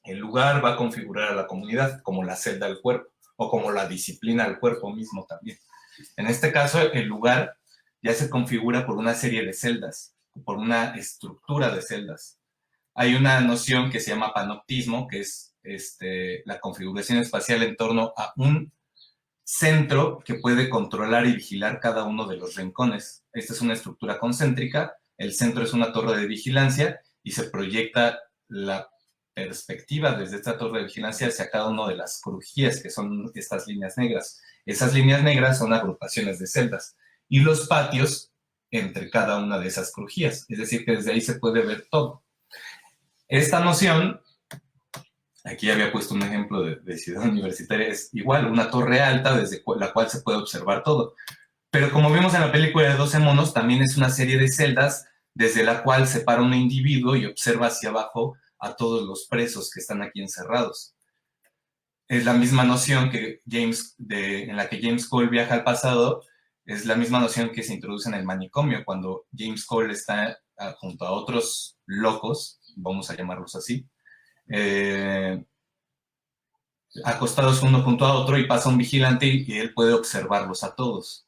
El lugar va a configurar a la comunidad como la celda del cuerpo, o como la disciplina del cuerpo mismo también. En este caso, el lugar ya se configura por una serie de celdas, por una estructura de celdas. Hay una noción que se llama panoptismo, que es la configuración espacial en torno a un centro que puede controlar y vigilar cada uno de los rincones. Esta es una estructura concéntrica, el centro es una torre de vigilancia y se proyecta la perspectiva desde esta torre de vigilancia hacia cada una de las crujías, que son estas líneas negras. Esas líneas negras son agrupaciones de celdas y los patios entre cada una de esas crujías, es decir, que desde ahí se puede ver todo. Esta noción, aquí había puesto un ejemplo de ciudad universitaria, es igual, una torre alta desde la cual se puede observar todo. Pero como vimos en la película de 12 monos, también es una serie de celdas desde la cual se para un individuo y observa hacia abajo a todos los presos que están aquí encerrados. Es la misma noción que en la que James Cole viaja al pasado, es la misma noción que se introduce en el manicomio, cuando James Cole está junto a otros locos, vamos a llamarlos así, acostados uno junto a otro y pasa un vigilante y él puede observarlos a todos.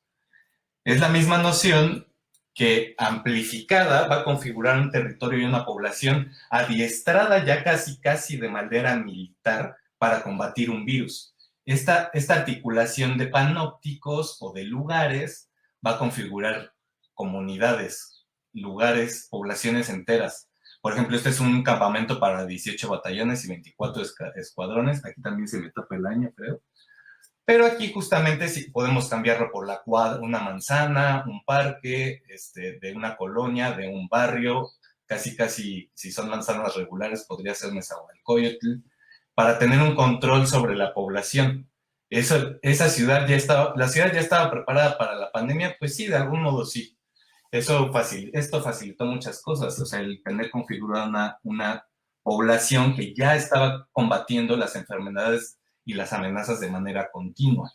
Es la misma noción que amplificada va a configurar un territorio y una población adiestrada ya casi de manera militar para combatir un virus. Esta articulación de panópticos o de lugares va a configurar comunidades, lugares, poblaciones enteras. Por ejemplo, este es un campamento para 18 batallones y 24 escuadrones. Aquí también se me tapa el año, creo. Pero aquí justamente sí podemos cambiarlo por una manzana, un parque, de una colonia, de un barrio, casi, si son manzanas regulares, podría ser Nezahualcóyotl, para tener un control sobre la población. Esa ciudad la ciudad ya estaba preparada para la pandemia, pues sí, de algún modo sí. Esto facilitó muchas cosas, o sea, el tener configurada una población que ya estaba combatiendo las enfermedades y las amenazas de manera continua.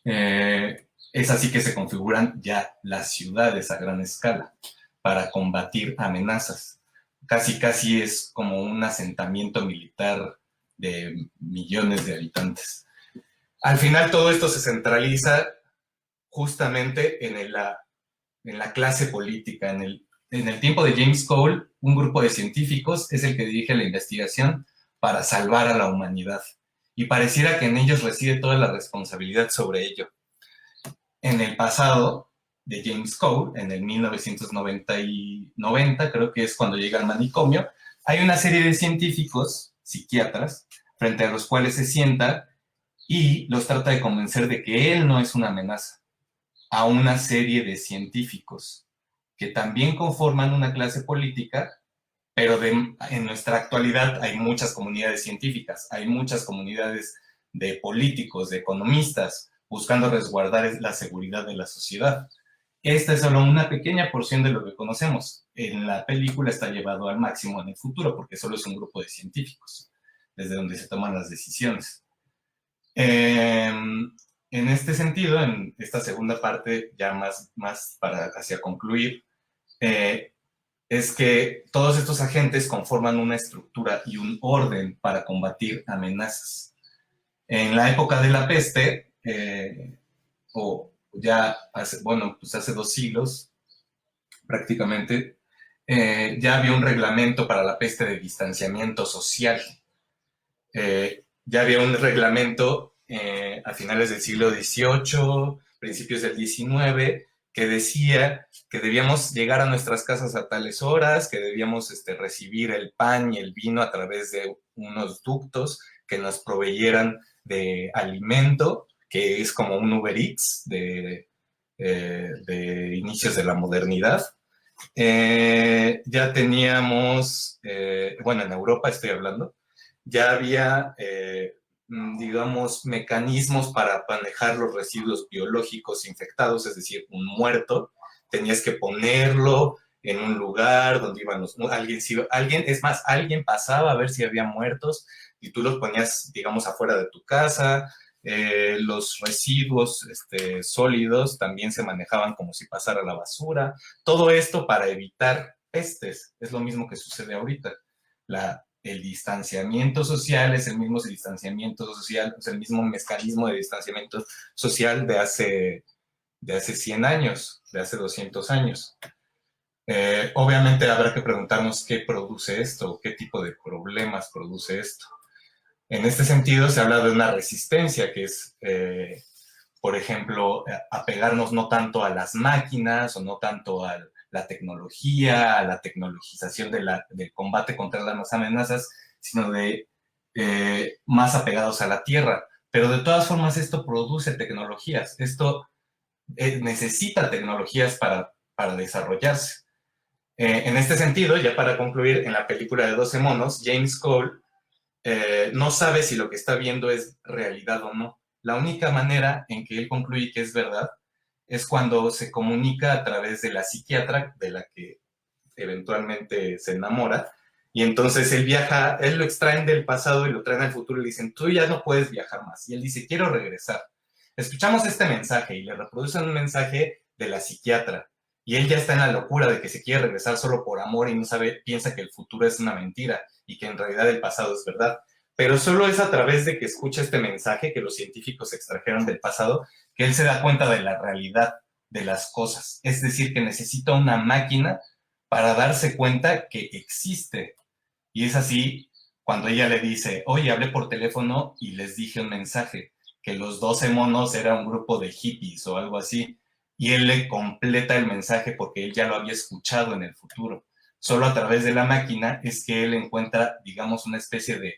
Es así que se configuran ya las ciudades a gran escala para combatir amenazas. Casi es como un asentamiento militar de millones de habitantes. Al final todo esto se centraliza justamente en la clase política. En el tiempo de James Cole, un grupo de científicos es el que dirige la investigación para salvar a la humanidad. Y pareciera que en ellos reside toda la responsabilidad sobre ello. En el pasado de James Cole, en el 1990, creo que es cuando llega al manicomio, hay una serie de científicos, psiquiatras, frente a los cuales se sienta y los trata de convencer de que él no es una amenaza, a una serie de científicos que también conforman una clase política, pero en nuestra actualidad hay muchas comunidades científicas, hay muchas comunidades de políticos, de economistas, buscando resguardar la seguridad de la sociedad. Esta es solo una pequeña porción de lo que conocemos. En la película está llevado al máximo en el futuro, porque solo es un grupo de científicos, desde donde se toman las decisiones. En este sentido, en esta segunda parte, ya más hacia concluir, es que todos estos agentes conforman una estructura y un orden para combatir amenazas. En la época de la peste, hace 2 siglos, prácticamente, ya había un reglamento para la peste de distanciamiento social. Ya había un reglamento a finales del siglo XVIII, principios del XIX, que decía que debíamos llegar a nuestras casas a tales horas, que debíamos recibir el pan y el vino a través de unos ductos que nos proveyeran de alimento, que es como un Uber Eats de inicios de la modernidad. Ya teníamos, en Europa estoy hablando, ya había, digamos, mecanismos para manejar los residuos biológicos infectados, es decir, un muerto, tenías que ponerlo en un lugar donde iban alguien pasaba a ver si había muertos y tú los ponías, digamos, afuera de tu casa. Los residuos sólidos también se manejaban como si pasara la basura. Todo esto para evitar pestes. Es lo mismo que sucede ahorita. El distanciamiento social es el mismo distanciamiento social, es el mismo mecanismo de distanciamiento social de hace 100 años, de hace 200 años. Obviamente habrá que preguntarnos qué produce esto, qué tipo de problemas produce esto. En este sentido se habla de una resistencia que es, por ejemplo, apegarnos no tanto a las máquinas o no tanto a la tecnología, a la tecnologización del combate contra las amenazas, sino más apegados a la tierra. Pero de todas formas esto produce tecnologías, esto necesita tecnologías para desarrollarse. En este sentido, ya para concluir, en la película de 12 monos, James Cole no sabe si lo que está viendo es realidad o no. La única manera en que él concluye que es verdad es cuando se comunica a través de la psiquiatra de la que eventualmente se enamora, y entonces él lo extraen del pasado y lo traen al futuro y le dicen, tú ya no puedes viajar más. Y él dice, quiero regresar. Escuchamos este mensaje y le reproducen un mensaje de la psiquiatra. Y él ya está en la locura de que se quiere regresar solo por amor y piensa que el futuro es una mentira y que en realidad el pasado es verdad. Pero solo es a través de que escucha este mensaje que los científicos extrajeron del pasado que él se da cuenta de la realidad de las cosas. Es decir, que necesita una máquina para darse cuenta que existe. Y es así cuando ella le dice, oye, hablé por teléfono y les dije un mensaje, que los 12 monos era un grupo de hippies o algo así. Y él le completa el mensaje porque él ya lo había escuchado en el futuro. Solo a través de la máquina es que él encuentra, digamos, una especie de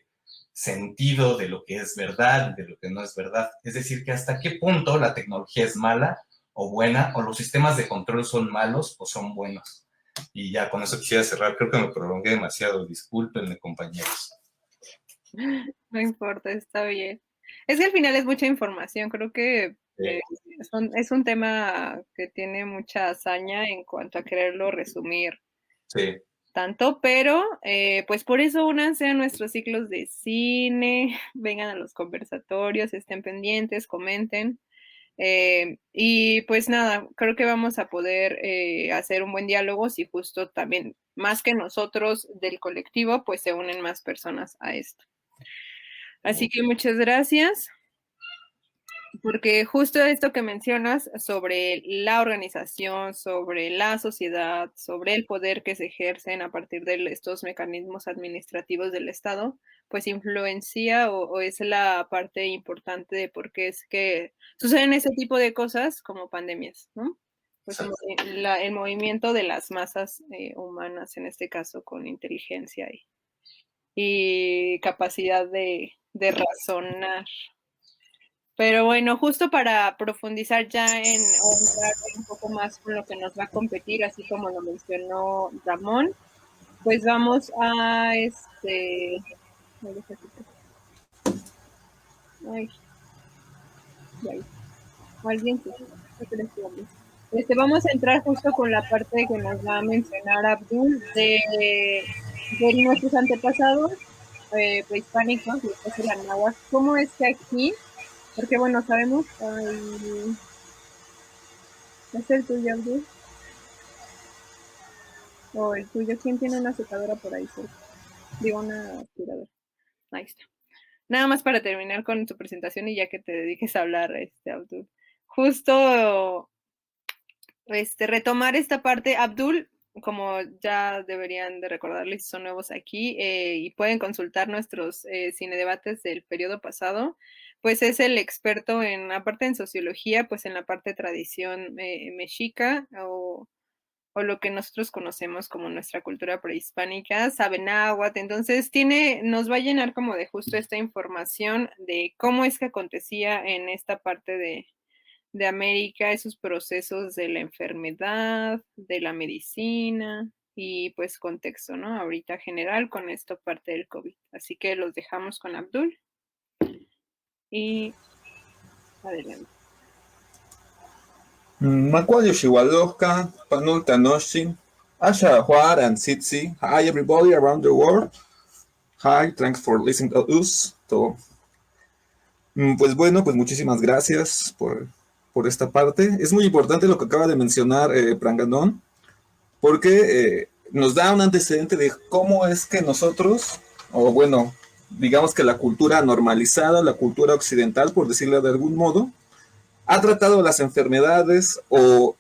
sentido de lo que es verdad y de lo que no es verdad. Es decir, que hasta qué punto la tecnología es mala o buena, o los sistemas de control son malos o son buenos. Y ya, con eso quisiera cerrar. Creo que me prolongué demasiado. Discúlpenme, compañeros. No importa, está bien. Es que al final es mucha información. Creo que es un tema que tiene mucha hazaña en cuanto a quererlo resumir Sí. tanto, pero pues por eso únanse a nuestros ciclos de cine, vengan a los conversatorios, estén pendientes, comenten. Y pues nada, creo que vamos a poder hacer un buen diálogo si justo también, más que nosotros del colectivo, pues se unen más personas a esto. Así que muchas gracias, porque justo esto que mencionas sobre la organización, sobre la sociedad, sobre el poder que se ejercen a partir de estos mecanismos administrativos del Estado, pues influencia o es la parte importante de por qué es que suceden ese tipo de cosas como pandemias, ¿no? Pues el movimiento de las masas humanas, en este caso con inteligencia y capacidad de razonar. Pero bueno, justo para profundizar ya o entrar un poco más con lo que nos va a competir, así como lo mencionó Ramón, pues vamos a Ay, alguien vamos a entrar justo con la parte que nos va a mencionar Abdul de nuestros antepasados prehispánicos, después de la náhuatl. ¿Cómo es que aquí? Porque bueno, sabemos, ¿es el tuyo, Abdul? O el tuyo, ¿quién tiene una secadora por ahí cerca? Digo, una aspiradora. Ahí está. Nada más para terminar con tu presentación y ya que te dediques a hablar, Abdul. Justo, retomar esta parte, Abdul, como ya deberían de recordarles si son nuevos aquí, y pueden consultar nuestros cinedebates del periodo pasado, pues es el experto aparte en sociología, pues en la parte de tradición mexica o lo que nosotros conocemos como nuestra cultura prehispánica, sabe náhuatl, entonces nos va a llenar como de justo esta información de cómo es que acontecía en esta parte de América, esos procesos de la enfermedad, de la medicina y pues contexto, ¿no? Ahorita general con esta parte del COVID. Así que los dejamos con Abdul y adelante. Macuayo Shiwaloka, Panul Tanoshin, Asha Juar and Sitsi. Hi everybody around the world. Hi, thanks for listening to us. Pues bueno, pues muchísimas gracias por esta parte. Es muy importante lo que acaba de mencionar Pranganón, porque nos da un antecedente de cómo es que nosotros, o bueno, digamos que la cultura normalizada, la cultura occidental, por decirlo de algún modo, ha tratado las enfermedades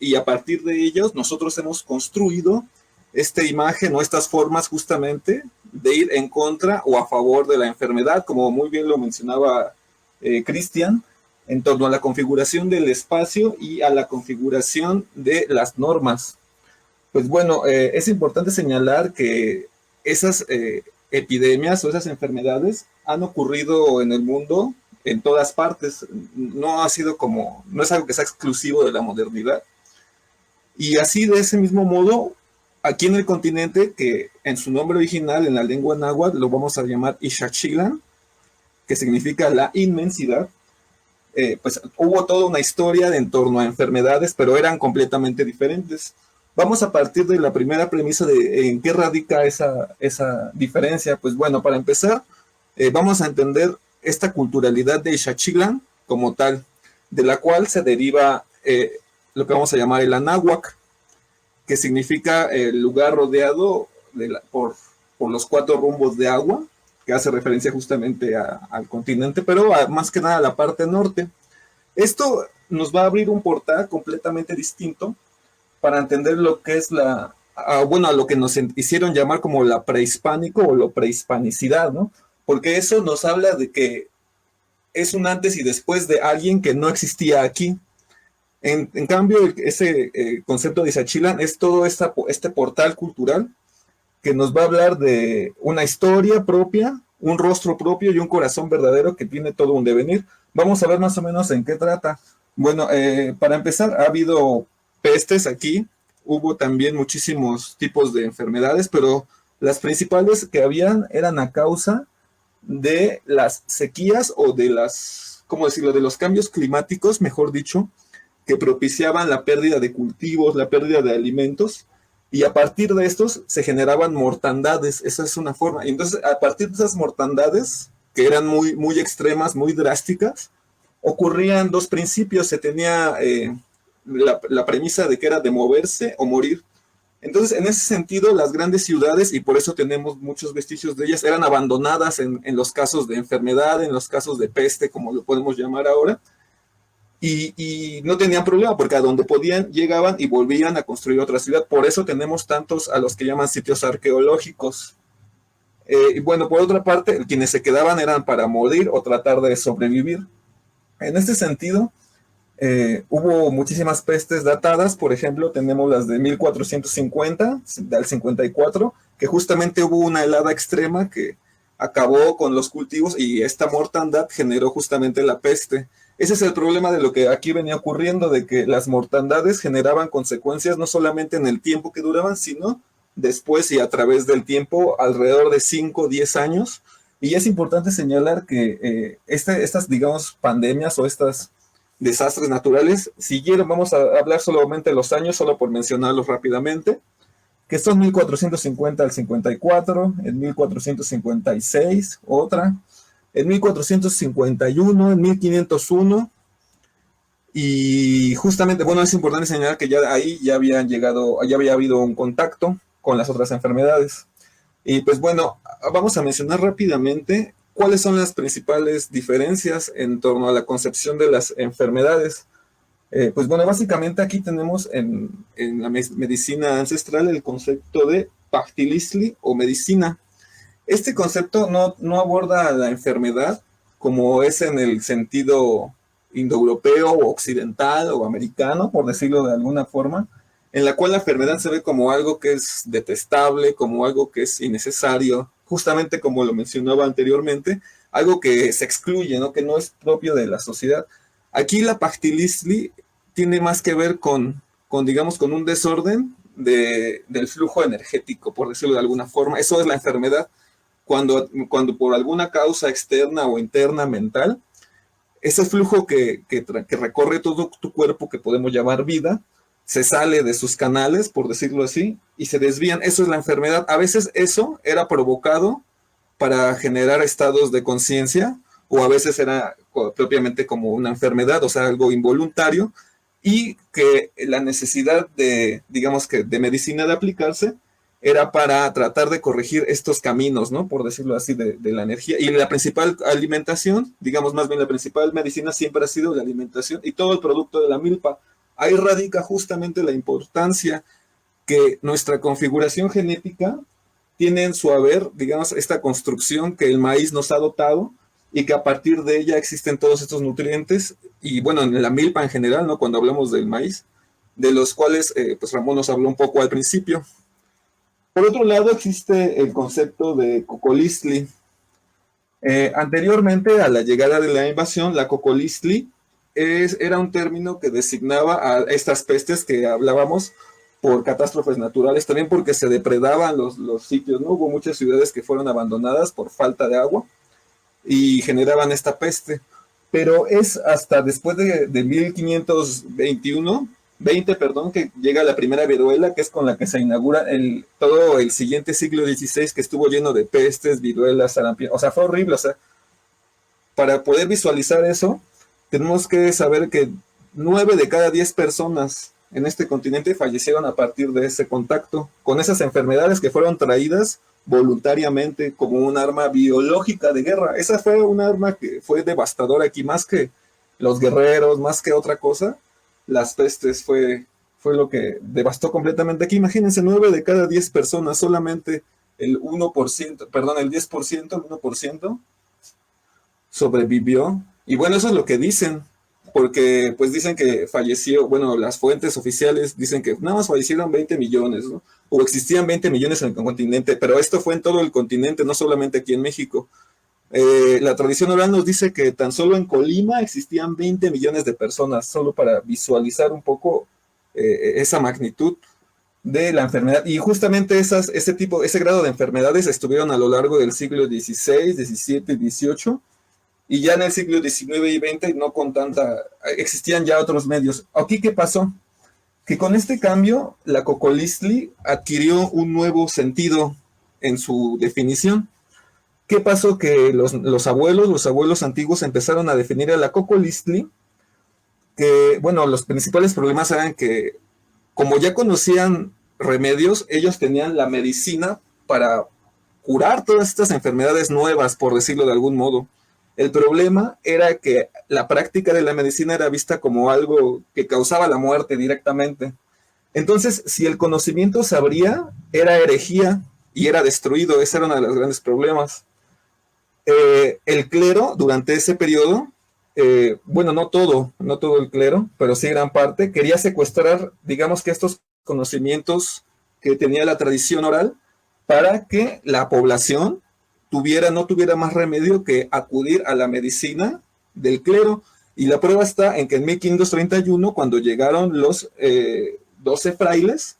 y a partir de ellos nosotros hemos construido esta imagen o estas formas justamente de ir en contra o a favor de la enfermedad, como muy bien lo mencionaba Cristian, en torno a la configuración del espacio y a la configuración de las normas. Pues bueno, es importante señalar que esas epidemias o esas enfermedades han ocurrido en el mundo en todas partes, no es algo que sea exclusivo de la modernidad. Y así, de ese mismo modo, aquí en el continente, que en su nombre original, en la lengua náhuatl, lo vamos a llamar Ixachilan, que significa la inmensidad, pues hubo toda una historia en torno a enfermedades, pero eran completamente diferentes. Vamos a partir de la primera premisa de en qué radica esa diferencia. Pues bueno, para empezar, vamos a entender esta culturalidad de Ixachilan como tal, de la cual se deriva lo que vamos a llamar el anáhuac, que significa el lugar rodeado por los 4 rumbos de agua, que hace referencia justamente al continente, pero más que nada a la parte norte. Esto nos va a abrir un portal completamente distinto para entender lo que es a lo que nos hicieron llamar como la prehispánico o la prehispanicidad, ¿no? Porque eso nos habla de que es un antes y después de alguien que no existía aquí. En cambio, ese concepto de Ixachilan es todo este portal cultural que nos va a hablar de una historia propia, un rostro propio y un corazón verdadero que tiene todo un devenir. Vamos a ver más o menos en qué trata. Bueno, para empezar, ha habido pestes aquí hubo también muchísimos tipos de enfermedades, pero las principales que habían eran a causa de las sequías o de las, ¿cómo decirlo?, de los cambios climáticos, mejor dicho, que propiciaban la pérdida de cultivos, la pérdida de alimentos, y a partir de estos se generaban mortandades. Esa es una forma. Y entonces, a partir de esas mortandades, que eran muy, muy extremas, muy drásticas, ocurrían dos principios. Se tenía la premisa de que era de moverse o morir. Entonces, en ese sentido, las grandes ciudades, y por eso tenemos muchos vestigios de ellas, eran abandonadas en los casos de enfermedad, en los casos de peste, como lo podemos llamar ahora, y no tenían problema, porque a donde podían, llegaban y volvían a construir otra ciudad. Por eso tenemos tantos a los que llaman sitios arqueológicos. Y bueno, por otra parte, quienes se quedaban eran para morir o tratar de sobrevivir. En este sentido, hubo muchísimas pestes datadas. Por ejemplo, tenemos las de 1450 al 54, que justamente hubo una helada extrema que acabó con los cultivos y esta mortandad generó justamente la peste. Ese es el problema de lo que aquí venía ocurriendo, de que las mortandades generaban consecuencias no solamente en el tiempo que duraban, sino después y a través del tiempo, alrededor de 5 o 10 años. Y es importante señalar que estas, digamos, pandemias o estas desastres naturales siguieron. Vamos a hablar solamente de los años, solo por mencionarlos rápidamente, que son 1450 al 54, en 1456, otra, en 1451, en 1501, y justamente, bueno, es importante señalar que ya ahí ya había habido un contacto con las otras enfermedades. Y pues bueno, vamos a mencionar rápidamente cuáles son las principales diferencias en torno a la concepción de las enfermedades. Pues bueno, básicamente aquí tenemos en la medicina ancestral el concepto de Pachtilistli o medicina. Este concepto no aborda la enfermedad como es en el sentido indoeuropeo o occidental o americano, por decirlo de alguna forma, en la cual la enfermedad se ve como algo que es detestable, como algo que es innecesario, justamente como lo mencionaba anteriormente, algo que se excluye, ¿no?, que no es propio de la sociedad. Aquí la Pachtilistli tiene más que ver digamos, con un desorden del flujo energético, por decirlo de alguna forma. Eso es la enfermedad. Cuando por alguna causa externa o interna mental, ese flujo que recorre todo tu cuerpo, que podemos llamar vida, se sale de sus canales, por decirlo así, y se desvían. Eso es la enfermedad. A veces eso era provocado para generar estados de conciencia, o a veces era propiamente como una enfermedad, o sea, algo involuntario, y que la necesidad digamos que de medicina de aplicarse era para tratar de corregir estos caminos, ¿no?, por decirlo así, de la energía. Y la principal alimentación, digamos más bien la principal medicina siempre ha sido la alimentación y todo el producto de la milpa. Ahí radica justamente la importancia que nuestra configuración genética tiene en su haber, digamos, esta construcción que el maíz nos ha dotado y que a partir de ella existen todos estos nutrientes. Y bueno, en la milpa en general, ¿no?, cuando hablamos del maíz, de los cuales pues Ramón nos habló un poco al principio. Por otro lado, existe el concepto de Cocolistli. Anteriormente a la llegada de la invasión, la Cocolistli era un término que designaba a estas pestes que hablábamos por catástrofes naturales, también porque se depredaban los sitios, ¿no? Hubo muchas ciudades que fueron abandonadas por falta de agua y generaban esta peste. Pero es hasta después de 1521, que llega la primera viruela, que es con la que se inaugura todo el siguiente siglo XVI, que estuvo lleno de pestes, viruelas, sarampión. O sea, fue horrible. O sea, para poder visualizar eso, tenemos que saber que 9 de cada 10 personas en este continente fallecieron a partir de ese contacto con esas enfermedades que fueron traídas voluntariamente como un arma biológica de guerra. Esa fue un arma que fue devastadora aquí, más que los guerreros, más que otra cosa. Las pestes fue lo que devastó completamente aquí. Imagínense, 9 de cada 10 personas, solamente el 1%, perdón, el 10%, el 1% sobrevivió. Y bueno, eso es lo que dicen, porque pues dicen que falleció, bueno, las fuentes oficiales dicen que nada más fallecieron 20 millones, ¿no? O existían 20 millones en el continente, pero esto fue en todo el continente, no solamente aquí en México. La tradición oral nos dice que tan solo en Colima existían 20 millones de personas, solo para visualizar un poco esa magnitud. de la enfermedad. Y justamente ese grado de enfermedades estuvieron a lo largo del siglo XVI, XVII y XVIII, y ya en el siglo XIX y XX no con tanta, existían ya otros medios. Aquí, ¿qué pasó? Que con este cambio, la cocolistli adquirió un nuevo sentido en su definición. ¿Qué pasó? Que los abuelos antiguos empezaron a definir a la cocolistli, que, bueno, los principales problemas eran que, como ya conocían remedios, ellos tenían la medicina para curar todas estas enfermedades nuevas, por decirlo de algún modo. El problema era que la práctica de la medicina era vista como algo que causaba la muerte directamente. Entonces, si el conocimiento se abría, era herejía y era destruido. Ese era uno de los grandes problemas. El clero, durante ese periodo, bueno, no todo el clero, pero sí gran parte, quería secuestrar, digamos que estos conocimientos que tenía la tradición oral para que la población no tuviera más remedio que acudir a la medicina del clero. Y la prueba está en que en 1531, cuando llegaron los 12 frailes,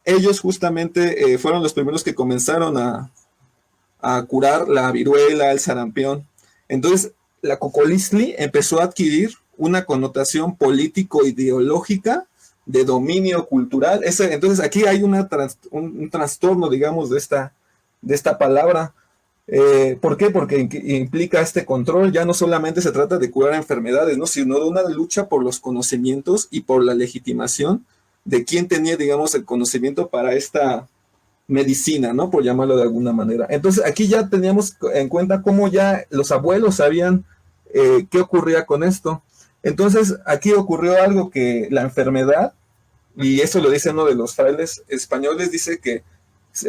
ellos justamente fueron los primeros que comenzaron a curar la viruela, el sarampión. Entonces, la cocolistli empezó a adquirir una connotación político-ideológica de dominio cultural. Entonces, aquí hay un trastorno, digamos, de esta palabra. ¿Por qué? Porque implica este control. Ya no solamente se trata de curar enfermedades, ¿no? Sino de una lucha por los conocimientos y por la legitimación de quién tenía, digamos, el conocimiento para esta medicina, ¿no? Por llamarlo de alguna manera. Entonces, aquí ya teníamos en cuenta cómo ya los abuelos sabían qué ocurría con esto. Entonces, aquí ocurrió algo que la enfermedad, y eso lo dice uno de los frailes españoles, dice que,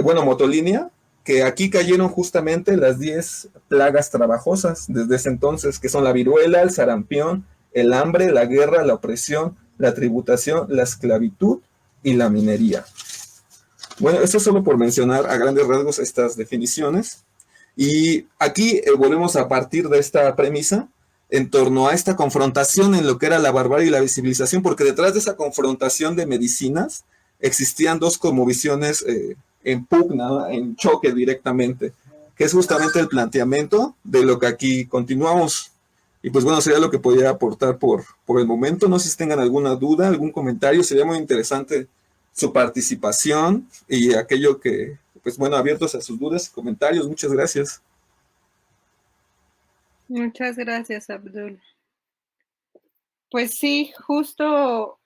bueno, Motolinia, que aquí cayeron justamente las 10 plagas trabajosas desde ese entonces, que son la viruela, el sarampión, el hambre, la guerra, la opresión, la tributación, la esclavitud y la minería. Bueno, esto es solo por mencionar a grandes rasgos estas definiciones. Y aquí volvemos a partir de esta premisa en torno a esta confrontación en lo que era la barbarie y la visibilización, porque detrás de esa confrontación de medicinas existían dos cosmovisiones en pugna, en choque directamente, que es justamente el planteamiento de lo que aquí continuamos. Y pues bueno, sería lo que podría aportar por el momento. No sé si tengan alguna duda, algún comentario, sería muy interesante su participación y aquello que, pues bueno, abiertos a sus dudas y comentarios. Muchas gracias. Muchas gracias, Abdul. Pues sí, justo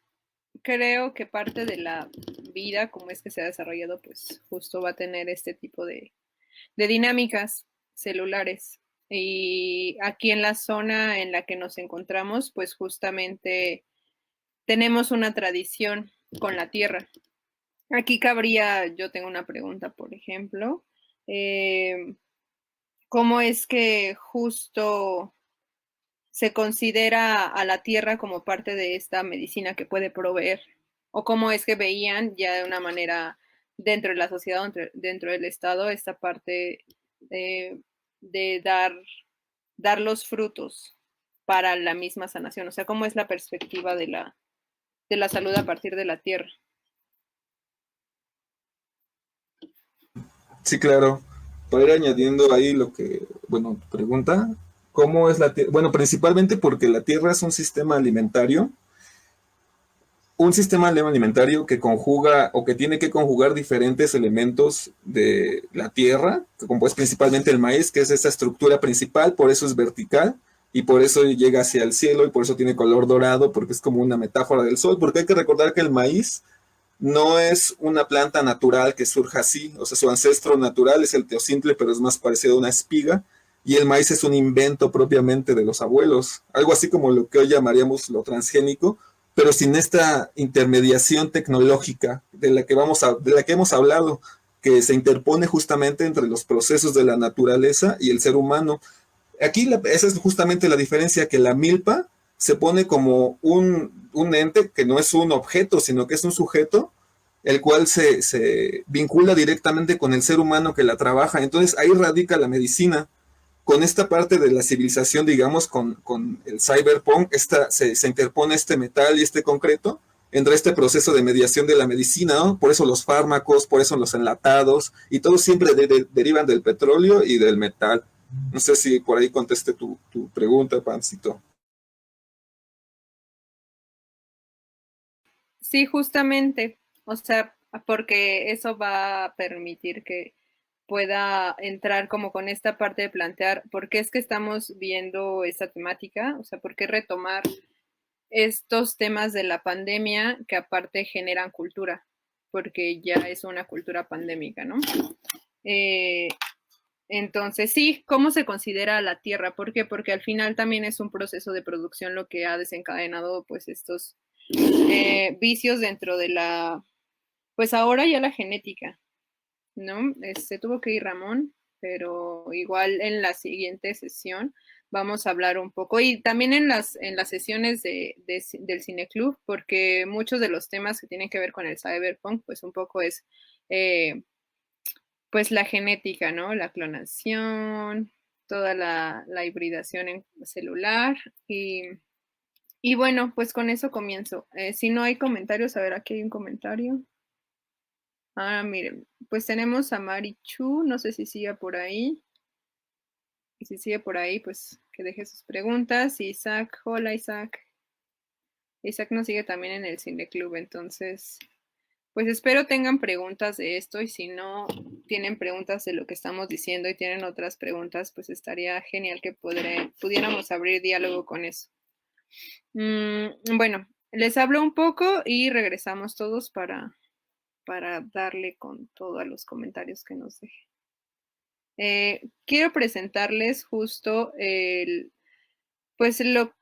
creo que parte de la vida, como es que se ha desarrollado, pues justo va a tener este tipo de dinámicas celulares. Y aquí en la zona en la que nos encontramos, pues justamente tenemos una tradición con la tierra. Aquí yo tengo una pregunta, por ejemplo. ¿Cómo es que justo se considera a la tierra como parte de esta medicina que puede proveer? ¿O cómo es que veían ya de una manera dentro de la sociedad, dentro del Estado, esta parte de dar los frutos para la misma sanación? O sea, ¿cómo es la perspectiva de la salud a partir de la tierra? Sí, claro. Para ir añadiendo ahí lo que, bueno, pregunta, ¿cómo es la tierra? Bueno, principalmente porque la tierra es un sistema alimentario que conjuga o que tiene que conjugar diferentes elementos de la tierra, como es principalmente el maíz, que es esa estructura principal, por eso es vertical y por eso llega hacia el cielo y por eso tiene color dorado, porque es como una metáfora del sol, porque hay que recordar que el maíz no es una planta natural que surja así, o sea, su ancestro natural es el teocintle, pero es más parecido a una espiga, y el maíz es un invento propiamente de los abuelos, algo así como lo que hoy llamaríamos lo transgénico, pero sin esta intermediación tecnológica de la que hemos hablado, que se interpone justamente entre los procesos de la naturaleza y el ser humano. Aquí esa es justamente la diferencia, que la milpa se pone como un ente que no es un objeto, sino que es un sujeto, el cual se vincula directamente con el ser humano que la trabaja. Entonces ahí radica la medicina. Con esta parte de la civilización, digamos, con el cyberpunk, se interpone este metal y este concreto, entra este proceso de mediación de la medicina, ¿no? Por eso los fármacos, por eso los enlatados, y todos siempre derivan del petróleo y del metal. No sé si por ahí conteste tu pregunta, Pancito. Sí, justamente, o sea, porque eso va a permitir que pueda entrar como con esta parte de plantear por qué es que estamos viendo esta temática, o sea, por qué retomar estos temas de la pandemia que aparte generan cultura, porque ya es una cultura pandémica, ¿no? Eh, entonces, sí, ¿cómo se considera la Tierra? ¿Por qué? Porque al final también es un proceso de producción lo que ha desencadenado pues estos vicios dentro de la, pues ahora ya la genética, ¿no? Tuvo que ir Ramón, pero igual en la siguiente sesión vamos a hablar un poco y también en las sesiones del Cineclub, porque muchos de los temas que tienen que ver con el cyberpunk, pues un poco es pues la genética, ¿no? La clonación, toda la hibridación en celular y bueno, pues con eso comienzo. Si no hay comentarios, a ver, aquí hay un comentario. Ah, miren, pues tenemos a Marichu, no sé si sigue por ahí. Y si sigue por ahí, pues que deje sus preguntas. Isaac, hola Isaac. Isaac nos sigue también en el Cine Club, entonces, pues espero tengan preguntas de esto y si no tienen preguntas de lo que estamos diciendo y tienen otras preguntas, pues estaría genial que pudiéramos abrir diálogo con eso. Bueno, les hablo un poco y regresamos todos para darle con todo a los comentarios que nos dejen. Quiero presentarles justo pues el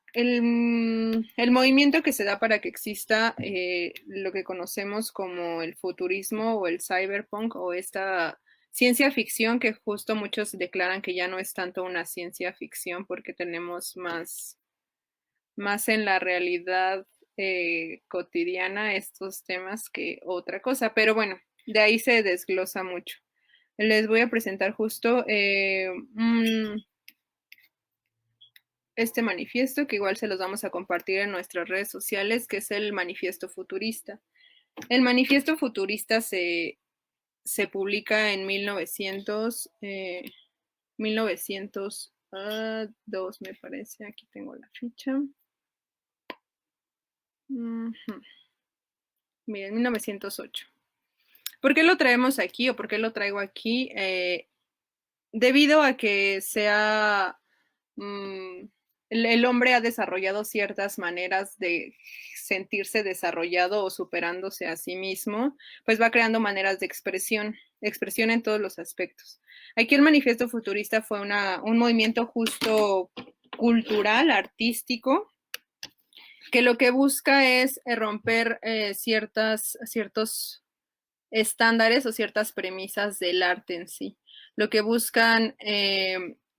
movimiento que se da para que exista lo que conocemos como el futurismo o el cyberpunk o esta ciencia ficción que justo muchos declaran que ya no es tanto una ciencia ficción porque tenemos más en la realidad cotidiana estos temas que otra cosa. Pero bueno, de ahí se desglosa mucho. Les voy a presentar justo este manifiesto que igual se los vamos a compartir en nuestras redes sociales, que es el manifiesto futurista. El manifiesto futurista se publica en 1902, me parece. Aquí tengo la ficha. Miren, 1908. ¿Por qué lo traemos aquí o por qué lo traigo aquí? Debido a que el hombre ha desarrollado ciertas maneras de sentirse desarrollado o superándose a sí mismo, pues va creando maneras de expresión en todos los aspectos. Aquí el manifiesto futurista fue un movimiento justo cultural, artístico, que lo que busca es romper ciertos estándares o ciertas premisas del arte en sí. Lo que buscan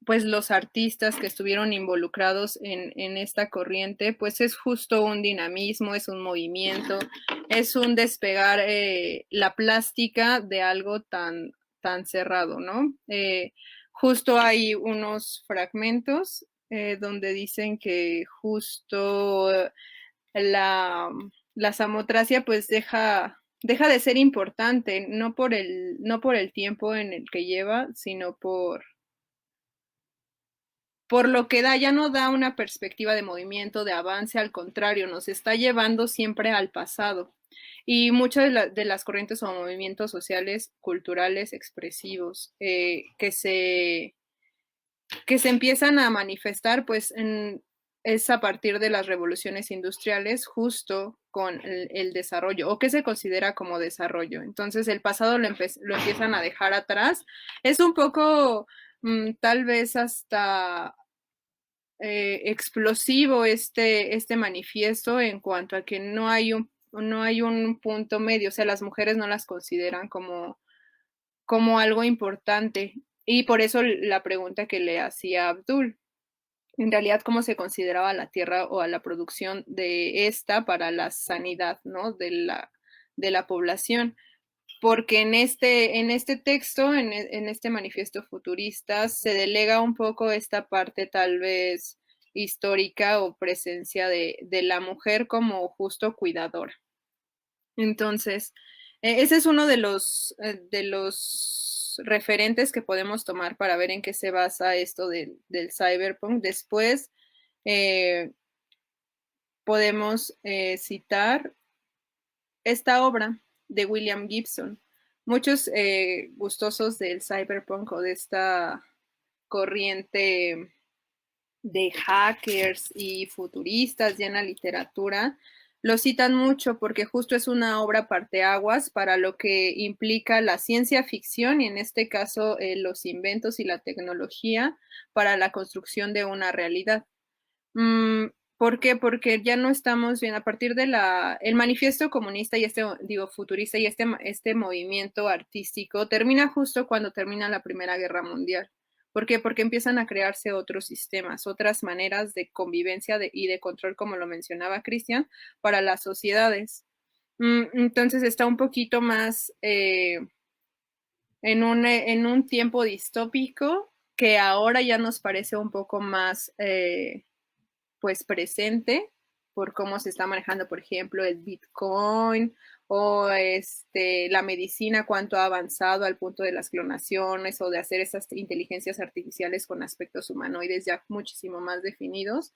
pues los artistas que estuvieron involucrados en esta corriente, pues es justo un dinamismo, es un movimiento, es un despegar la plástica de algo tan cerrado, ¿no? Justo hay unos fragmentos donde dicen que justo la samotracia pues deja de ser importante, no por el tiempo en el que lleva, sino por lo que da, ya no da una perspectiva de movimiento, de avance, al contrario, nos está llevando siempre al pasado. Y muchas de las corrientes o movimientos sociales, culturales, expresivos, que se empiezan a manifestar, pues es a partir de las revoluciones industriales, justo con el desarrollo, o que se considera como desarrollo. Entonces, el pasado lo empiezan a dejar atrás. Es un poco, tal vez hasta explosivo este manifiesto en cuanto a que no hay un punto medio, o sea, las mujeres no las consideran como algo importante. Y por eso la pregunta que le hacía Abdul, en realidad, ¿cómo se consideraba la tierra o a la producción de esta para la sanidad, ¿no? de la población? Porque en este texto, en este manifiesto futurista, se delega un poco esta parte tal vez histórica o presencia de la mujer como justo cuidadora. Entonces, ese es uno de los referentes que podemos tomar para ver en qué se basa esto del cyberpunk. Después podemos citar esta obra de William Gibson. Muchos gustosos del cyberpunk o de esta corriente de hackers y futuristas ya en la literatura lo citan mucho porque justo es una obra parteaguas para lo que implica la ciencia ficción y en este caso los inventos y la tecnología para la construcción de una realidad. ¿Por qué? Porque ya no estamos bien a partir de el manifiesto comunista y futurista y este movimiento artístico termina justo cuando termina la Primera Guerra Mundial. ¿Por qué? Porque empiezan a crearse otros sistemas, otras maneras de convivencia y de control, como lo mencionaba Cristian, para las sociedades. Entonces está un poquito más en un tiempo distópico que ahora ya nos parece un poco más pues presente por cómo se está manejando, por ejemplo, el Bitcoin o la medicina, cuánto ha avanzado al punto de las clonaciones o de hacer esas inteligencias artificiales con aspectos humanoides ya muchísimo más definidos.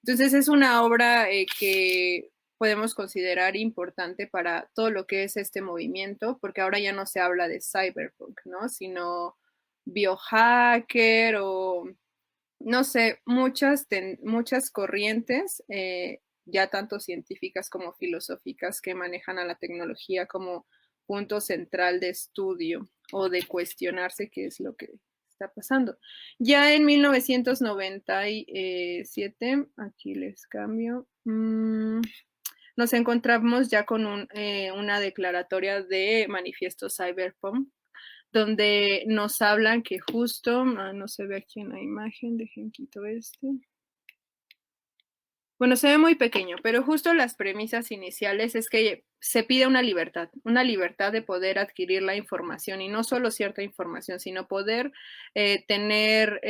Entonces es una obra que podemos considerar importante para todo lo que es este movimiento, porque ahora ya no se habla de cyberpunk, ¿no? Sino biohacker o no sé, muchas corrientes, ya tanto científicas como filosóficas, que manejan a la tecnología como punto central de estudio o de cuestionarse qué es lo que está pasando. Ya en 1997, aquí les cambio, nos encontramos ya con una declaratoria de manifiesto cyberpunk, donde nos hablan que justo, no se ve aquí en la imagen, dejen quito este. Bueno, se ve muy pequeño, pero justo las premisas iniciales es que se pide una libertad de poder adquirir la información y no solo cierta información, sino poder tener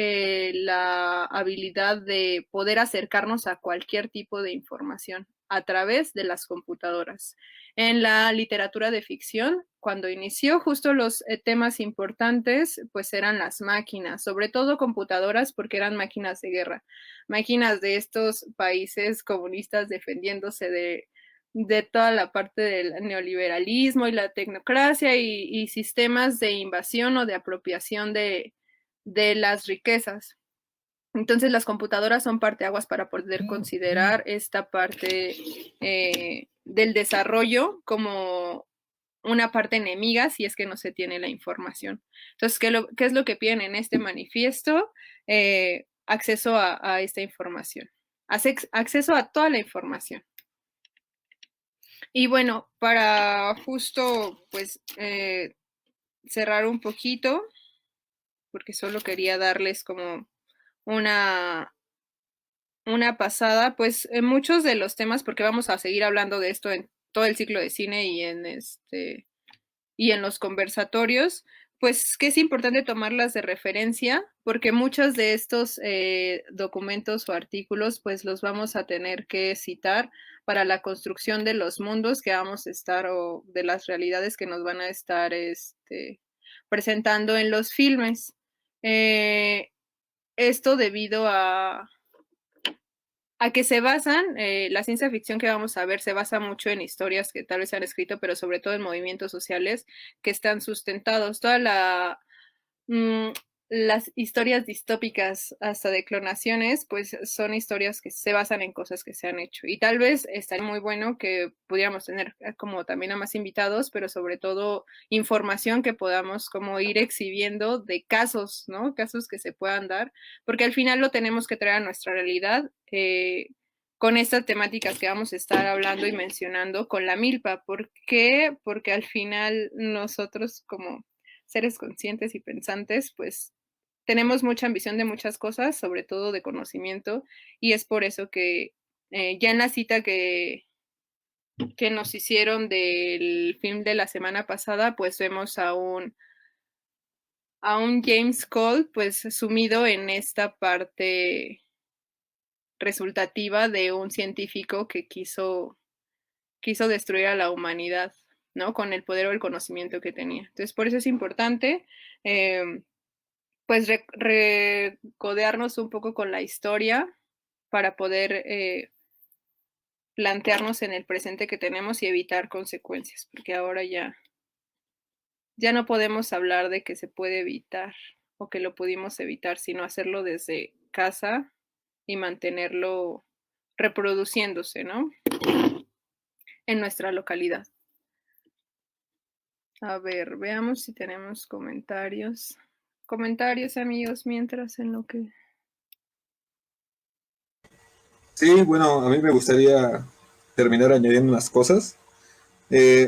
la habilidad de poder acercarnos a cualquier tipo de información a través de las computadoras. En la literatura de ficción, cuando inició, justo los temas importantes pues eran las máquinas, sobre todo computadoras porque eran máquinas de guerra, máquinas de estos países comunistas defendiéndose de toda la parte del neoliberalismo y la tecnocracia y sistemas de invasión o de apropiación de las riquezas. Entonces las computadoras son parteaguas para poder considerar esta parte del desarrollo como una parte enemiga si es que no se tiene la información. Entonces, ¿qué es lo que piden en este manifiesto? Acceso a esta información, acceso a toda la información. Y bueno, para justo pues cerrar un poquito, porque solo quería darles como una pasada, pues en muchos de los temas, porque vamos a seguir hablando de esto en todo el ciclo de cine y en los conversatorios, pues que es importante tomarlas de referencia, porque muchos de estos documentos o artículos, pues los vamos a tener que citar para la construcción de los mundos que vamos a estar o de las realidades que nos van a estar presentando en los filmes. Esto debido a que se basan, la ciencia ficción que vamos a ver se basa mucho en historias que tal vez se han escrito, pero sobre todo en movimientos sociales que están sustentados. Las historias distópicas hasta de clonaciones, pues son historias que se basan en cosas que se han hecho. Y tal vez estaría muy bueno que pudiéramos tener como también a más invitados, pero sobre todo información que podamos como ir exhibiendo de casos, ¿no? Casos que se puedan dar, porque al final lo tenemos que traer a nuestra realidad con estas temáticas que vamos a estar hablando y mencionando con la milpa. ¿Por qué? Porque al final nosotros como seres conscientes y pensantes, pues tenemos mucha ambición de muchas cosas, sobre todo de conocimiento, y es por eso que ya en la cita que nos hicieron del film de la semana pasada, pues vemos a un James Cole, pues sumido en esta parte resultativa de un científico que quiso quiso destruir a la humanidad, ¿no? Con el poder o el conocimiento que tenía. Entonces, por eso es importante, pues, recodearnos un poco con la historia para poder plantearnos en el presente que tenemos y evitar consecuencias, porque ahora ya no podemos hablar de que se puede evitar o que lo pudimos evitar, sino hacerlo desde casa y mantenerlo reproduciéndose, ¿no? En nuestra localidad. A ver, veamos si tenemos comentarios. Comentarios, amigos, mientras en lo que... Sí, bueno, a mí me gustaría terminar añadiendo unas cosas.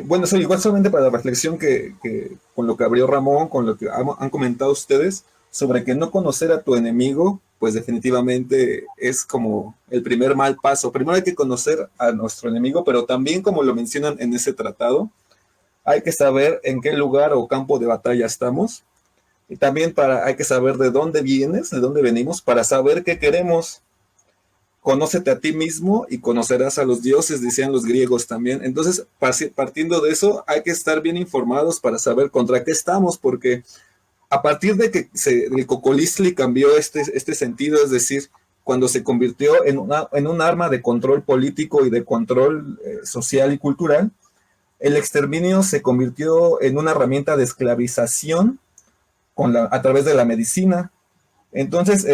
Bueno, eso igual solamente para la reflexión que con lo que abrió Ramón, con lo que han comentado ustedes, sobre que no conocer a tu enemigo, pues definitivamente es como el primer mal paso. Primero hay que conocer a nuestro enemigo, pero también como lo mencionan en ese tratado, hay que saber en qué lugar o campo de batalla estamos. Y también hay que saber de dónde vienes, de dónde venimos, para saber qué queremos. Conócete a ti mismo y conocerás a los dioses, decían los griegos también. Entonces, partiendo de eso, hay que estar bien informados para saber contra qué estamos, porque a partir de que el Cocolistli cambió este sentido, es decir, cuando se convirtió en un arma de control político y de control social y cultural, el exterminio se convirtió en una herramienta de esclavización a través de la medicina. Entonces,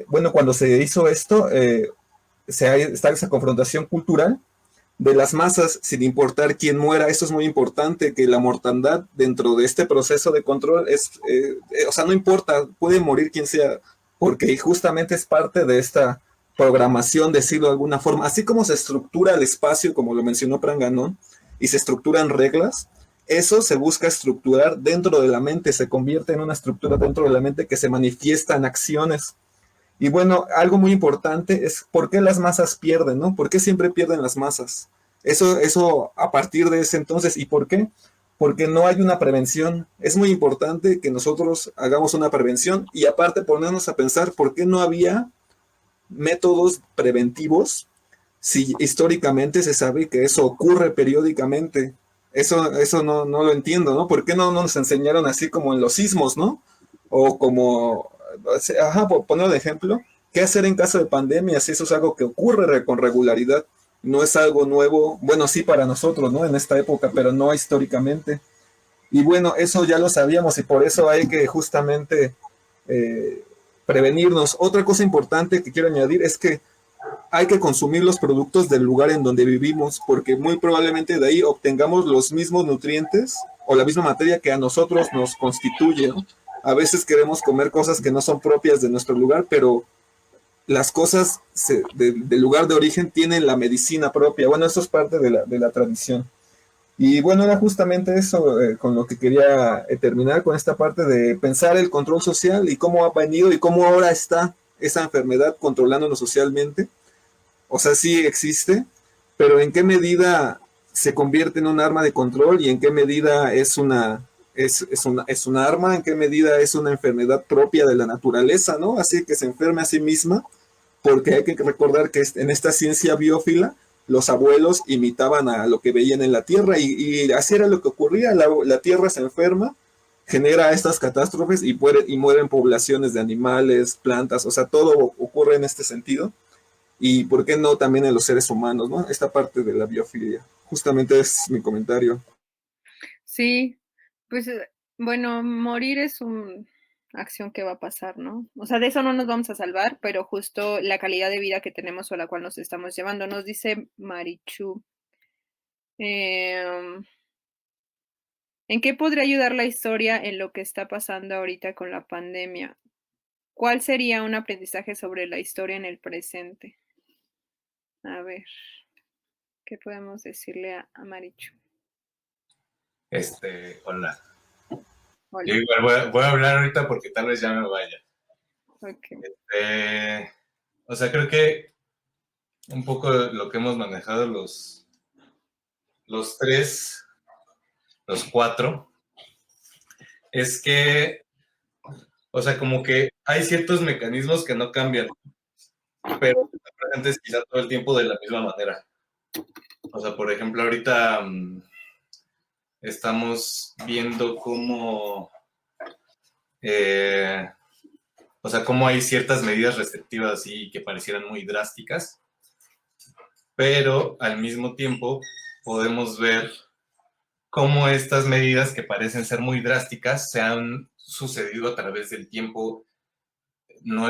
bueno, cuando se hizo esto, está esa confrontación cultural de las masas sin importar quién muera. Esto es muy importante, que la mortandad dentro de este proceso de control o sea, no importa, puede morir quien sea, porque justamente es parte de esta programación, decirlo de alguna forma, así como se estructura el espacio, como lo mencionó Pranganón, y se estructuran reglas, eso se busca estructurar dentro de la mente, se convierte en una estructura dentro de la mente que se manifiesta en acciones. Y bueno, algo muy importante es por qué las masas pierden, ¿no? ¿Por qué siempre pierden las masas? Eso a partir de ese entonces, ¿y por qué? Porque no hay una prevención. Es muy importante que nosotros hagamos una prevención y aparte ponernos a pensar por qué no había métodos preventivos si históricamente se sabe que eso ocurre periódicamente. Eso no lo entiendo, ¿no? ¿Por qué no nos enseñaron así como en los sismos, ¿no? O como, por poner de ejemplo, ¿qué hacer en caso de pandemia si eso es algo que ocurre con regularidad? No es algo nuevo, bueno, sí para nosotros, ¿no? En esta época, pero no históricamente. Y bueno, eso ya lo sabíamos y por eso hay que justamente prevenirnos. Otra cosa importante que quiero añadir es que hay que consumir los productos del lugar en donde vivimos, porque muy probablemente de ahí obtengamos los mismos nutrientes o la misma materia que a nosotros nos constituye, ¿no? A veces queremos comer cosas que no son propias de nuestro lugar, pero las cosas del lugar de origen tienen la medicina propia. Bueno, eso es parte de la tradición. Y bueno, era justamente eso con lo que quería terminar con esta parte de pensar el control social y cómo ha venido y cómo ahora está esa enfermedad controlándonos socialmente. O sea, sí existe, pero ¿en qué medida se convierte en un arma de control y en qué medida es una arma, en qué medida es una enfermedad propia de la naturaleza, ¿no? Así que se enferme a sí misma, porque hay que recordar que en esta ciencia biófila los abuelos imitaban a lo que veían en la Tierra y así era lo que ocurría, la Tierra se enferma, genera estas catástrofes y mueren poblaciones de animales, plantas, o sea, todo ocurre en este sentido. Y por qué no también en los seres humanos, ¿no? Esta parte de la biofilia. Justamente es mi comentario. Sí, pues bueno, morir es una acción que va a pasar, ¿no? O sea, de eso no nos vamos a salvar, pero justo la calidad de vida que tenemos o la cual nos estamos llevando, nos dice Marichu. ¿En qué podría ayudar la historia en lo que está pasando ahorita con la pandemia? ¿Cuál sería un aprendizaje sobre la historia en el presente? A ver, ¿qué podemos decirle a Marichu? Hola. Hola. Yo igual voy a hablar ahorita porque tal vez ya me vaya. Okay. O sea, creo que un poco lo que hemos manejado los tres, los cuatro, es que, o sea, como que hay ciertos mecanismos que no cambian, pero están presentes quizá todo el tiempo de la misma manera. O sea, por ejemplo, ahorita estamos viendo cómo, o sea, cómo hay ciertas medidas restrictivas y que parecieran muy drásticas, pero al mismo tiempo podemos ver cómo estas medidas que parecen ser muy drásticas se han sucedido a través del tiempo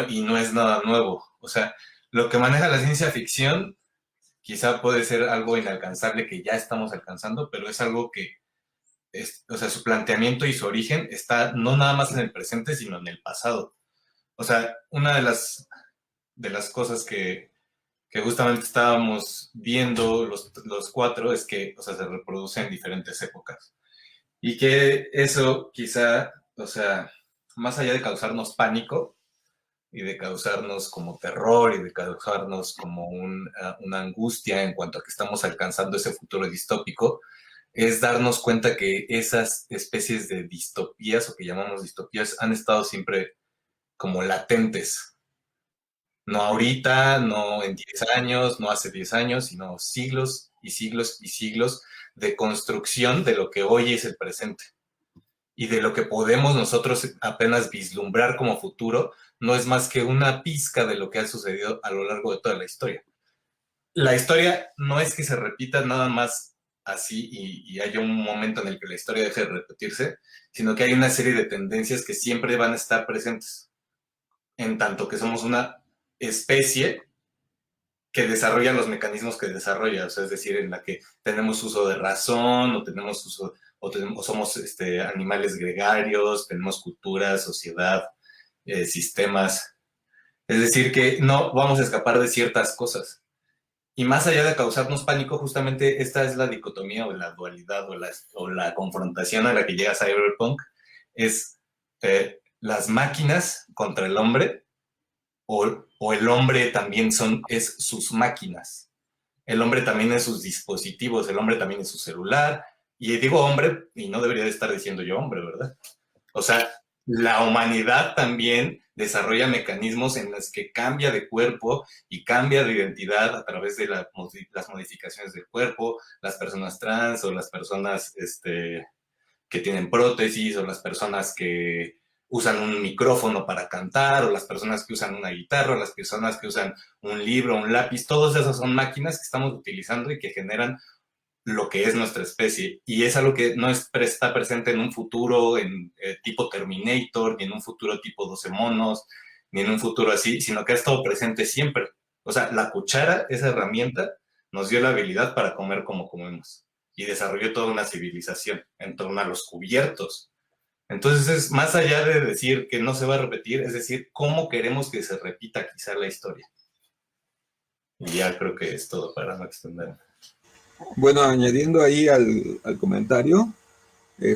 y no es nada nuevo. O sea, lo que maneja la ciencia ficción quizá puede ser algo inalcanzable que ya estamos alcanzando, pero es algo que, o sea, su planteamiento y su origen está no nada más en el presente, sino en el pasado. O sea, una de las cosas que justamente estábamos viendo los cuatro es que, o sea, se reproduce en diferentes épocas. Y que eso quizá, o sea, más allá de causarnos pánico y de causarnos como terror y de causarnos como una angustia en cuanto a que estamos alcanzando ese futuro distópico, es darnos cuenta que esas especies de distopías o que llamamos distopías han estado siempre como latentes. No ahorita, no en 10 años, no hace 10 años, sino siglos y siglos y siglos de construcción de lo que hoy es el presente. Y de lo que podemos nosotros apenas vislumbrar como futuro, no es más que una pizca de lo que ha sucedido a lo largo de toda la historia. La historia no es que se repita nada más así y haya un momento en el que la historia deje de repetirse, sino que hay una serie de tendencias que siempre van a estar presentes, en tanto que somos una especie que desarrolla los mecanismos que desarrolla, o sea, es decir, en la que tenemos uso de razón, o tenemos uso, o somos animales gregarios, tenemos cultura, sociedad, sistemas. Es decir, que no vamos a escapar de ciertas cosas. Y más allá de causarnos pánico, justamente esta es la dicotomía o la dualidad o la confrontación a la que llega Cyberpunk, es las máquinas contra el hombre, o el hombre también es sus máquinas. El hombre también es sus dispositivos, el hombre también es su celular. Y digo hombre, y no debería de estar diciendo yo hombre, ¿verdad? O sea, la humanidad también desarrolla mecanismos en los que cambia de cuerpo y cambia de identidad a través de las modificaciones del cuerpo, las personas trans o las personas que tienen prótesis o las personas que usan un micrófono para cantar, o las personas que usan una guitarra, o las personas que usan un libro, un lápiz, todas esas son máquinas que estamos utilizando y que generan lo que es nuestra especie. Y es algo que no está presente en un futuro en tipo Terminator, ni en un futuro tipo 12 monos, ni en un futuro así, sino que ha estado presente siempre. O sea, la cuchara, esa herramienta, nos dio la habilidad para comer como comemos. Y desarrolló toda una civilización en torno a los cubiertos. Entonces, es más allá de decir que no se va a repetir, es decir, cómo queremos que se repita quizá la historia. Y ya creo que es todo para no extenderme. Bueno, añadiendo ahí al comentario,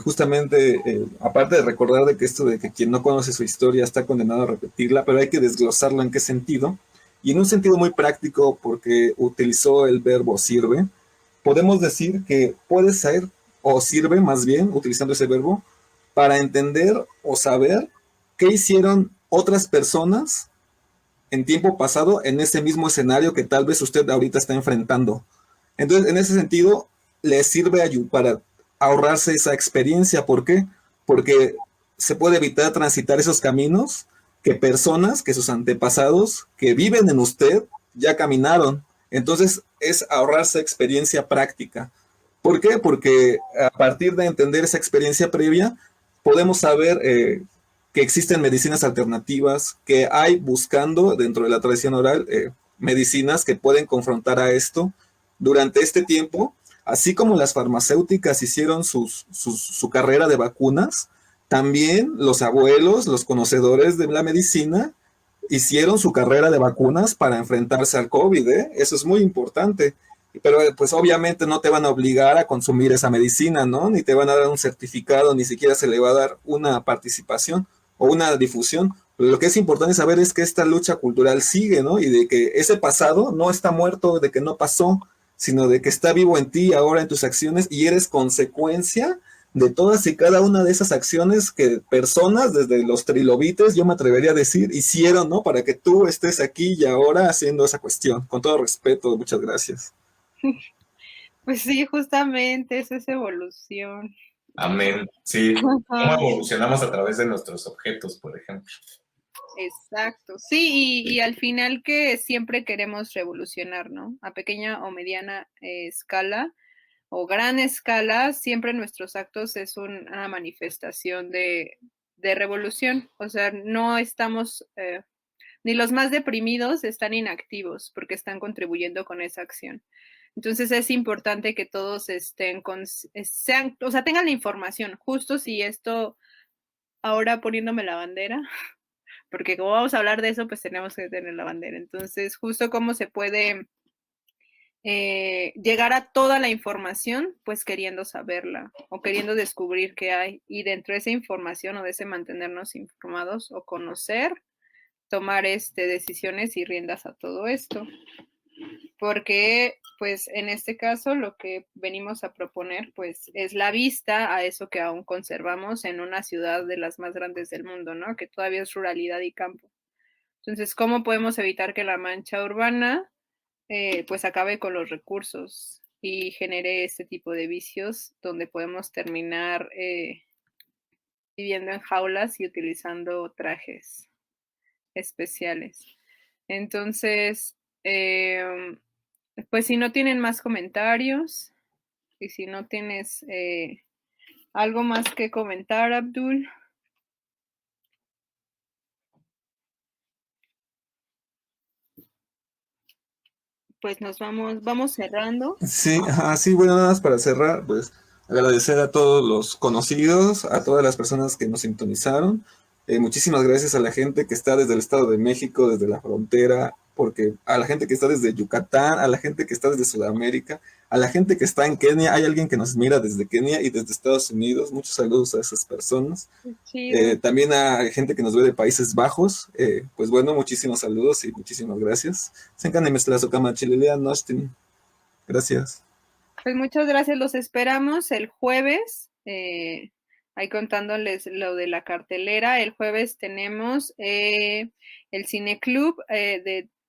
justamente, aparte de recordar de que esto de que quien no conoce su historia está condenado a repetirla, pero hay que desglosarlo en qué sentido. Y en un sentido muy práctico, porque utilizó el verbo sirve, podemos decir que puede ser, o sirve más bien, utilizando ese verbo, para entender o saber qué hicieron otras personas en tiempo pasado en ese mismo escenario que tal vez usted ahorita está enfrentando. Entonces, en ese sentido, le sirve para ahorrarse esa experiencia. ¿Por qué? Porque se puede evitar transitar esos caminos que personas, que sus antepasados, que viven en usted, ya caminaron. Entonces, es ahorrarse experiencia práctica. ¿Por qué? Porque a partir de entender esa experiencia previa, podemos saber que existen medicinas alternativas, que hay buscando dentro de la tradición oral medicinas que pueden confrontar a esto. Durante este tiempo, así como las farmacéuticas hicieron su carrera de vacunas, también los abuelos, los conocedores de la medicina, hicieron su carrera de vacunas para enfrentarse al COVID, ¿eh? Eso es muy importante. Pero pues obviamente no te van a obligar a consumir esa medicina, ¿no? Ni te van a dar un certificado, ni siquiera se le va a dar una participación o una difusión. Pero lo que es importante saber es que esta lucha cultural sigue, ¿no? Y de que ese pasado no está muerto, de que no pasó, sino de que está vivo en ti ahora, en tus acciones, y eres consecuencia de todas y cada una de esas acciones que personas, desde los trilobites, yo me atrevería a decir, hicieron, ¿no? Para que tú estés aquí y ahora haciendo esa cuestión. Con todo respeto, muchas gracias. Pues sí, justamente, eso es evolución. Amén. Sí. ¿Cómo Ajá, evolucionamos a través de nuestros objetos, por ejemplo? exacto. Sí, y al final que siempre queremos revolucionar, ¿no? A pequeña o mediana escala o gran escala, siempre nuestros actos es una manifestación de revolución. O sea, no estamos, ni los más deprimidos están inactivos porque están contribuyendo con esa acción. Entonces es importante que todos estén sean, o sea, tengan la información, justo si esto, ahora poniéndome la bandera, porque como vamos a hablar de eso, pues tenemos que tener la bandera. Entonces, justo cómo se puede llegar a toda la información, pues queriendo saberla o queriendo descubrir qué hay. Y dentro de esa información o de ese mantenernos informados o conocer, tomar decisiones y riendas a todo esto. Porque, pues, en este caso, lo que venimos a proponer, pues, es la vista a eso que aún conservamos en una ciudad de las más grandes del mundo, ¿no? Que todavía es ruralidad y campo. Entonces, ¿cómo podemos evitar que la mancha urbana pues acabe con los recursos y genere este tipo de vicios donde podemos terminar viviendo en jaulas y utilizando trajes especiales? Entonces, pues si no tienen más comentarios y si no tienes algo más que comentar, Abdul. Pues nos vamos cerrando. Sí, ajá, sí, bueno, nada más para cerrar, pues agradecer a todos los conocidos, a todas las personas que nos sintonizaron. Muchísimas gracias a la gente que está desde el Estado de México, desde la frontera, porque a la gente que está desde Yucatán, a la gente que está desde Sudamérica, a la gente que está en Kenia, hay alguien que nos mira desde Kenia y desde Estados Unidos. Muchos saludos a esas personas. Chido. También a gente que nos ve de Países Bajos. Pues bueno, muchísimos saludos y muchísimas gracias. Senkan y mezclazo cama chililea, Nostin. Gracias. Pues muchas gracias, los esperamos el jueves, ahí contándoles lo de la cartelera. El jueves tenemos el Cineclub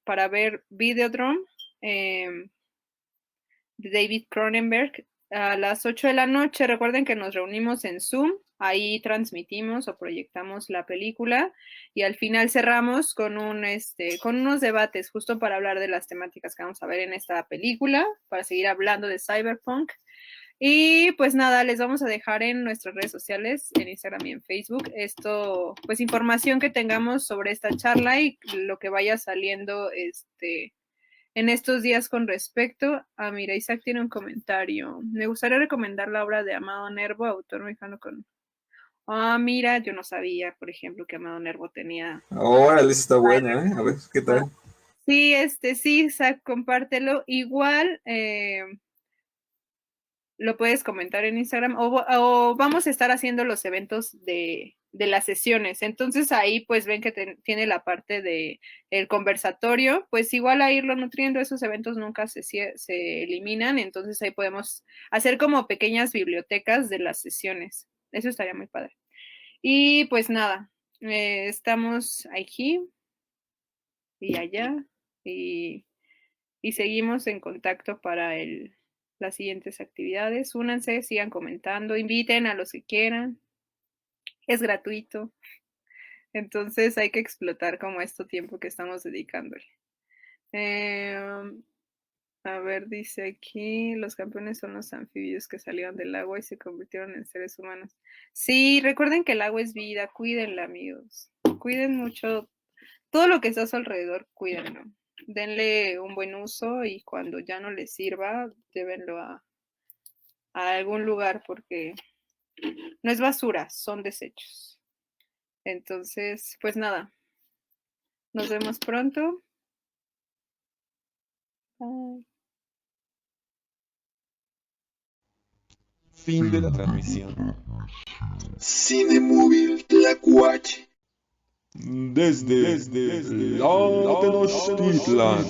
para ver Videodrome de David Cronenberg a las 8 de la noche. Recuerden que nos reunimos en Zoom, ahí transmitimos o proyectamos la película y al final cerramos con con unos debates justo para hablar de las temáticas que vamos a ver en esta película, para seguir hablando de Cyberpunk. Y pues nada, les vamos a dejar en nuestras redes sociales, en Instagram y en Facebook, pues información que tengamos sobre esta charla y lo que vaya saliendo en estos días con respecto a, mira, Isaac tiene un comentario. Me gustaría recomendar la obra de Amado Nervo, autor mexicano con... Ah, mira, yo no sabía, por ejemplo, que Amado Nervo tenía... Órale, eso está bueno, ¿eh? A ver, ¿qué tal? Sí, sí, Isaac, compártelo. Igual lo puedes comentar en Instagram o vamos a estar haciendo los eventos de las sesiones. Entonces ahí pues ven que tiene la parte de el conversatorio, pues igual a irlo nutriendo, esos eventos nunca se eliminan, entonces ahí podemos hacer como pequeñas bibliotecas de las sesiones. Eso estaría muy padre. Y pues nada, estamos aquí y allá y seguimos en contacto para las siguientes actividades. Únanse, sigan comentando, inviten a los que quieran. Es gratuito. Entonces hay que explotar como este tiempo que estamos dedicándole. A ver, dice aquí, los campeones son los anfibios que salieron del agua y se convirtieron en seres humanos. Sí, recuerden que el agua es vida, cuídenla, amigos. Cuiden mucho todo lo que está a su alrededor, cuídenlo. Denle un buen uso y cuando ya no les sirva, llévenlo a algún lugar porque no es basura, son desechos. Entonces, pues nada, nos vemos pronto. Bye. Fin de la transmisión. Cinemóvil Tlacuache. Desde la Tenochtitlan.